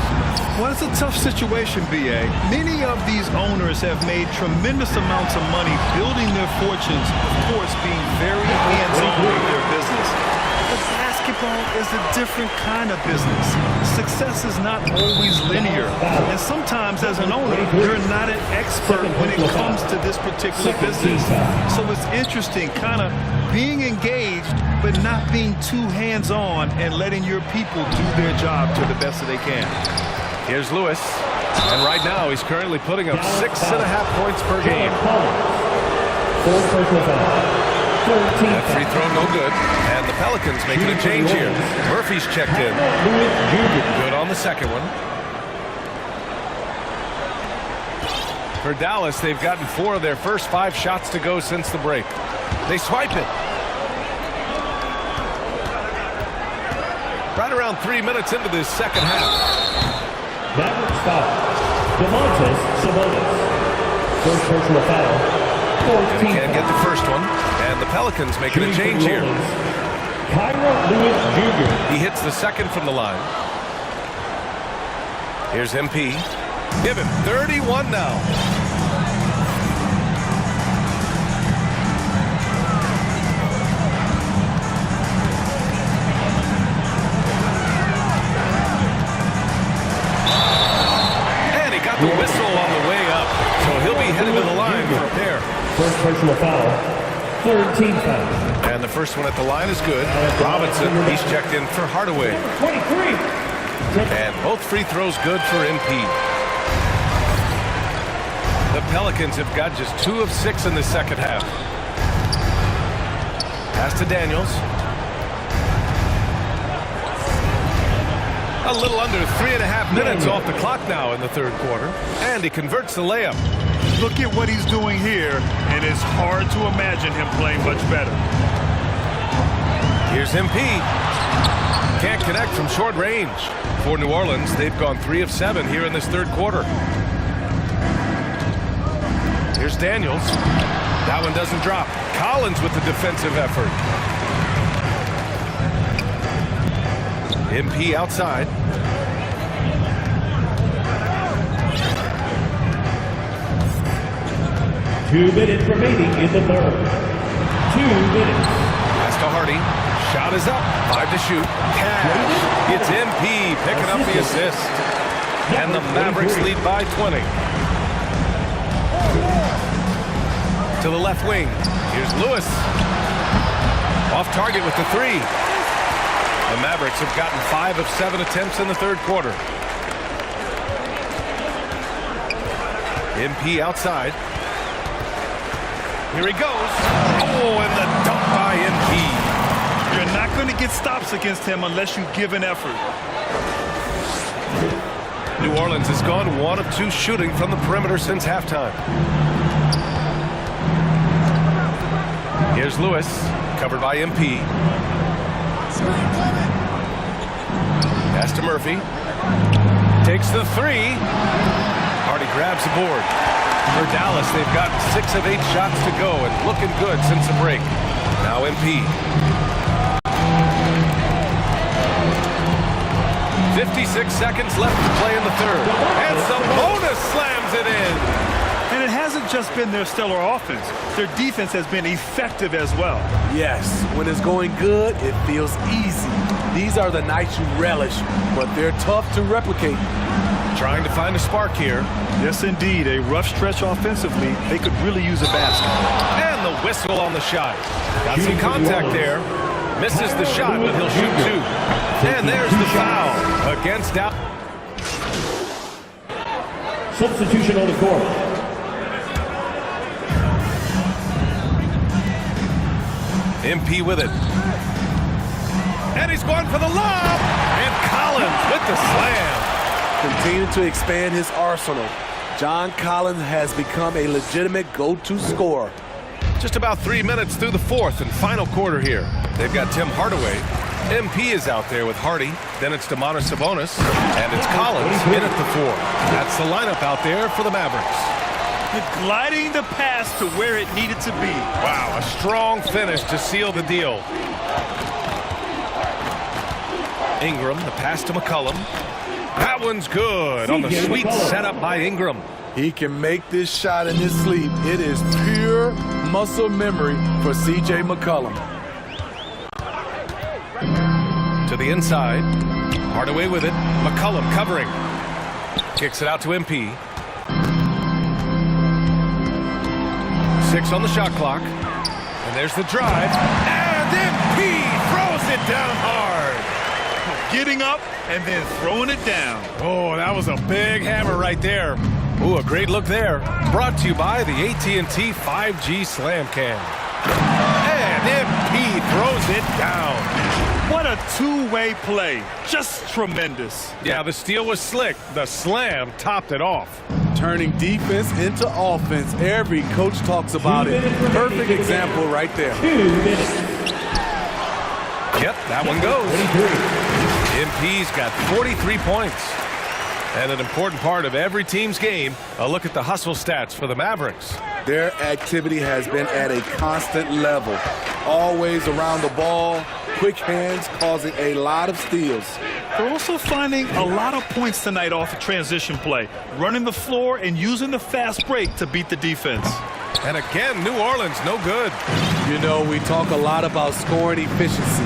Well, it's a tough situation, B.A. Many of these owners have made tremendous amounts of money building their fortunes, of course, being very hands-on with their business. But basketball is a different kind of business. Success is not always linear. And sometimes, as an owner, you're not an expert when it comes to this particular business. So it's interesting, kind of being engaged, but not being too hands-on and letting your people do their job to the best that they can. Here's Lewis, and right now he's currently putting up 6.5 points per game. That free throw no good, and the Pelicans making a change here. Murphy's checked in. Good on the second one. For Dallas, they've gotten 4 of their first 5 shots to go since the break. They swipe it. Right around 3 minutes into this second half. Mavericks foul. DeMontis Sabonis. First personal foul. And he can't get the first one. And the Pelicans making a change here. Kyra Lewis Jr. He hits the second from the line. Here's MP. Give him 31 now. The whistle on the way up, so he'll be headed to the line for a pair. First personal foul, third team foul. And the first one at the line is good. Robinson, he's checked in for Hardaway. 23. And both free throws good for MP. The Pelicans have got just 2 of 6 in the second half. Pass to Daniels. A little under 3.5 minutes off the clock now in the third quarter. And he converts the layup. Look at what he's doing here, and it's hard to imagine him playing much better. Here's MP. Can't connect from short range. For New Orleans, they've gone 3 of 7 here in this third quarter. Here's Daniels. That one doesn't drop. Collins with the defensive effort. MP outside. 2 minutes remaining in the third. 2 minutes. Pass to Hardy. Shot is up. 5 to shoot. Cash. It's MP picking up the assist. And the Mavericks lead by 20. To the left wing. Here's Lewis. Off target with the 3. The Mavericks have gotten 5 of 7 attempts in the third quarter. MP outside. Here he goes. Oh, and the dunk by MP. You're not going to get stops against him unless you give an effort. New Orleans has gone 1 of 2 shooting from the perimeter since halftime. Here's Lewis, covered by MP. Pass to Murphy. Takes the 3. Hardy grabs the board. For Dallas, they've gotten 6 of 8 shots to go and looking good since the break. Now MP. 56 seconds left to play in the third. And Sabonis slams it in. And it hasn't just been their stellar offense. Their defense has been effective as well. Yes, when it's going good, it feels easy. These are the nights you relish, but they're tough to replicate. Trying to find a spark here. Yes, indeed. A rough stretch offensively. They could really use a basket. And the whistle on the shot. Got some contact there. Misses the shot, but he'll shoot two. And there's the foul against Dow. Substitution on the court. MP with it. And he's going for the lob. And Collins with the slam. Continue to expand his arsenal. John Collins has become a legitimate go-to scorer. Just about 3 minutes through the fourth and final quarter here. They've got Tim Hardaway. MP is out there with Hardy. Then it's Domantas Sabonis. And it's Collins in at the four. That's the lineup out there for the Mavericks. Gliding the pass to where it needed to be. Wow, a strong finish to seal the deal. Ingram, the pass to McCollum. That one's good on the sweet setup by Ingram. He can make this shot in his sleep. It is pure muscle memory for C.J. McCollum. To the inside. Hardaway with it. McCollum covering. Kicks it out to MP. 6 on the shot clock. And there's the drive. And MP throws it down hard. Getting up and then throwing it down. Oh, that was a big hammer right there. Ooh, a great look there. Brought to you by the AT&T 5G Slam Cam. And MP throws it down. What a two-way play. Just tremendous. Yeah, the steal was slick. The slam topped it off. Turning defense into offense. Every coach talks about it. Perfect example right there. 2 minutes. Yep, that one goes. MP's got 43 points. And an important part of every team's game, a look at the hustle stats for the Mavericks. Their activity has been at a constant level. Always around the ball, quick hands causing a lot of steals. They're also finding a lot of points tonight off of transition play, running the floor and using the fast break to beat the defense. And again, New Orleans, no good. You know, we talk a lot about scoring efficiency.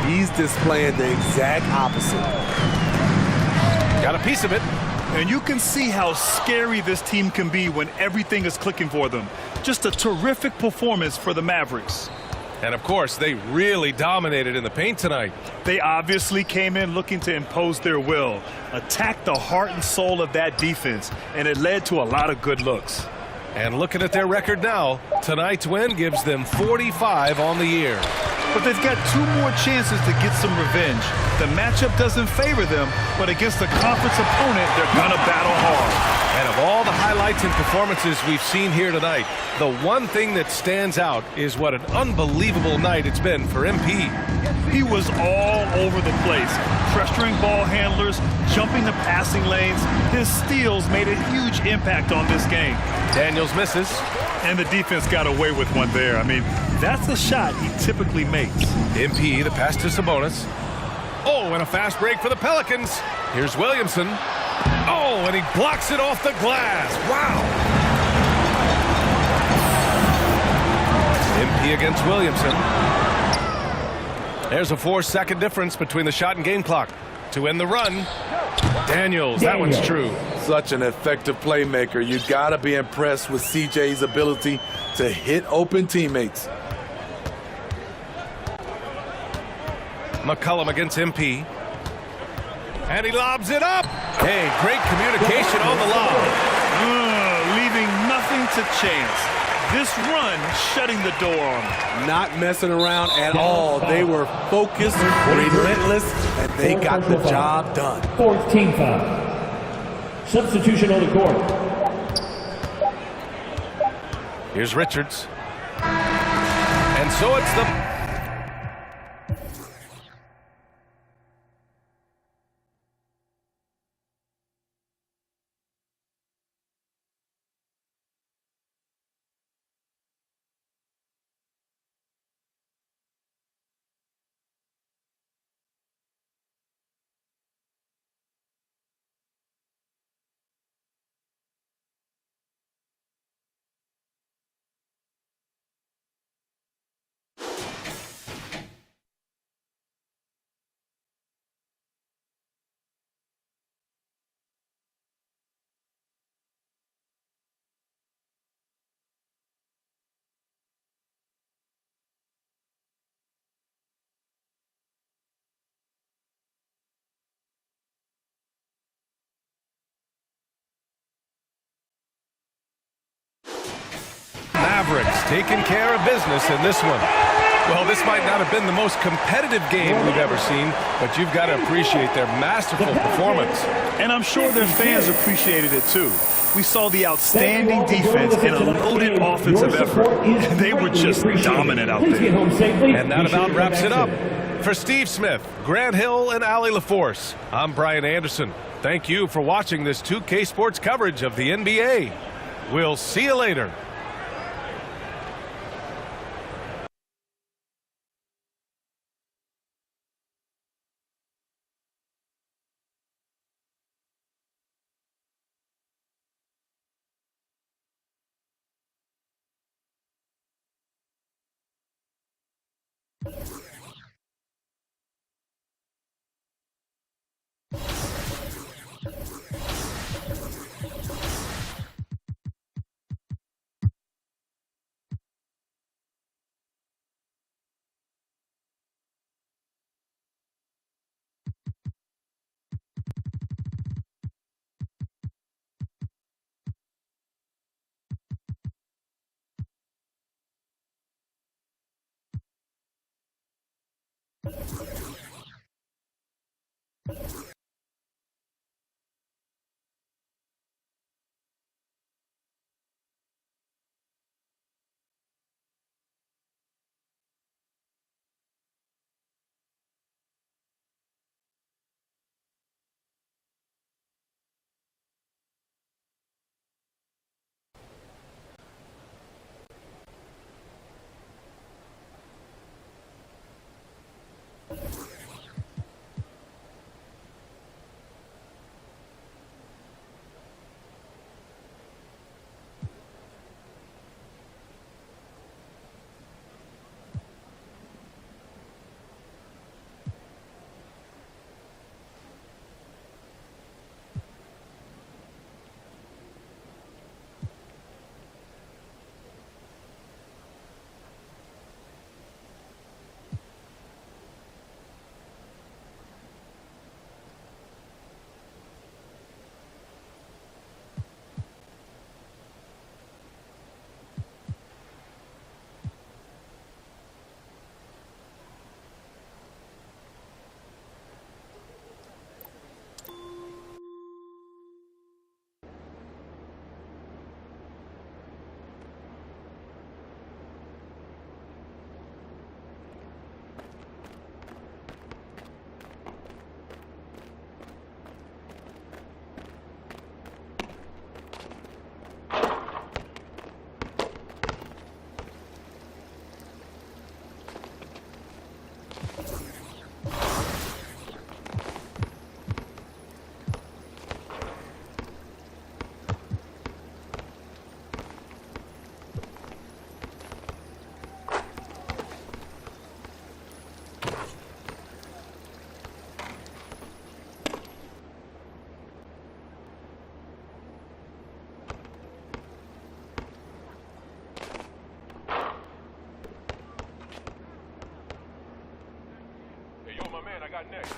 He's displaying the exact opposite. Got a piece of it. And you can see how scary this team can be when everything is clicking for them. Just a terrific performance for the Mavericks. And of course, they really dominated in the paint tonight. They obviously came in looking to impose their will, attack the heart and soul of that defense, and it led to a lot of good looks. And looking at their record now, tonight's win gives them 45 on the year. But they've got 2 more chances to get some revenge. The matchup doesn't favor them, but against a conference opponent, they're gonna battle hard. And of all the highlights and performances we've seen here tonight, the one thing that stands out is what an unbelievable night it's been for MP. He was all over the place, pressuring ball handlers, jumping the passing lanes. His steals made a huge impact on this game. Daniels misses. And the defense got away with one there. I mean, that's a shot he typically makes. MP, the pass to Sabonis. Oh, and a fast break for the Pelicans. Here's Williamson. Oh, and he blocks it off the glass. Wow. MP against Williamson. There's a 4-second difference between the shot and game clock. To end the run, Daniels, that one's true. Such an effective playmaker. You gotta be impressed with CJ's ability to hit open teammates. McCollum against MP. And he lobs it up. Hey, great communication on the lob. Leaving nothing to chance. This run shutting the door on them. Not messing around at all. They were focused, relentless, and they got the job done. 4th team foul. Substitution on the court. Here's Richards. And so it's the taking care of business in this one. Well, this might not have been the most competitive game we've ever seen, but you've got to appreciate their masterful performance. And I'm sure their fans appreciated it too. We saw the outstanding defense and a loaded offensive effort. They were just dominant out there. And that about wraps it up. For Steve Smith, Grant Hill, and Allie LaForce, I'm Brian Anderson. Thank you for watching this 2K Sports coverage of the NBA. We'll see you later. Hey, yo, my man, I got next.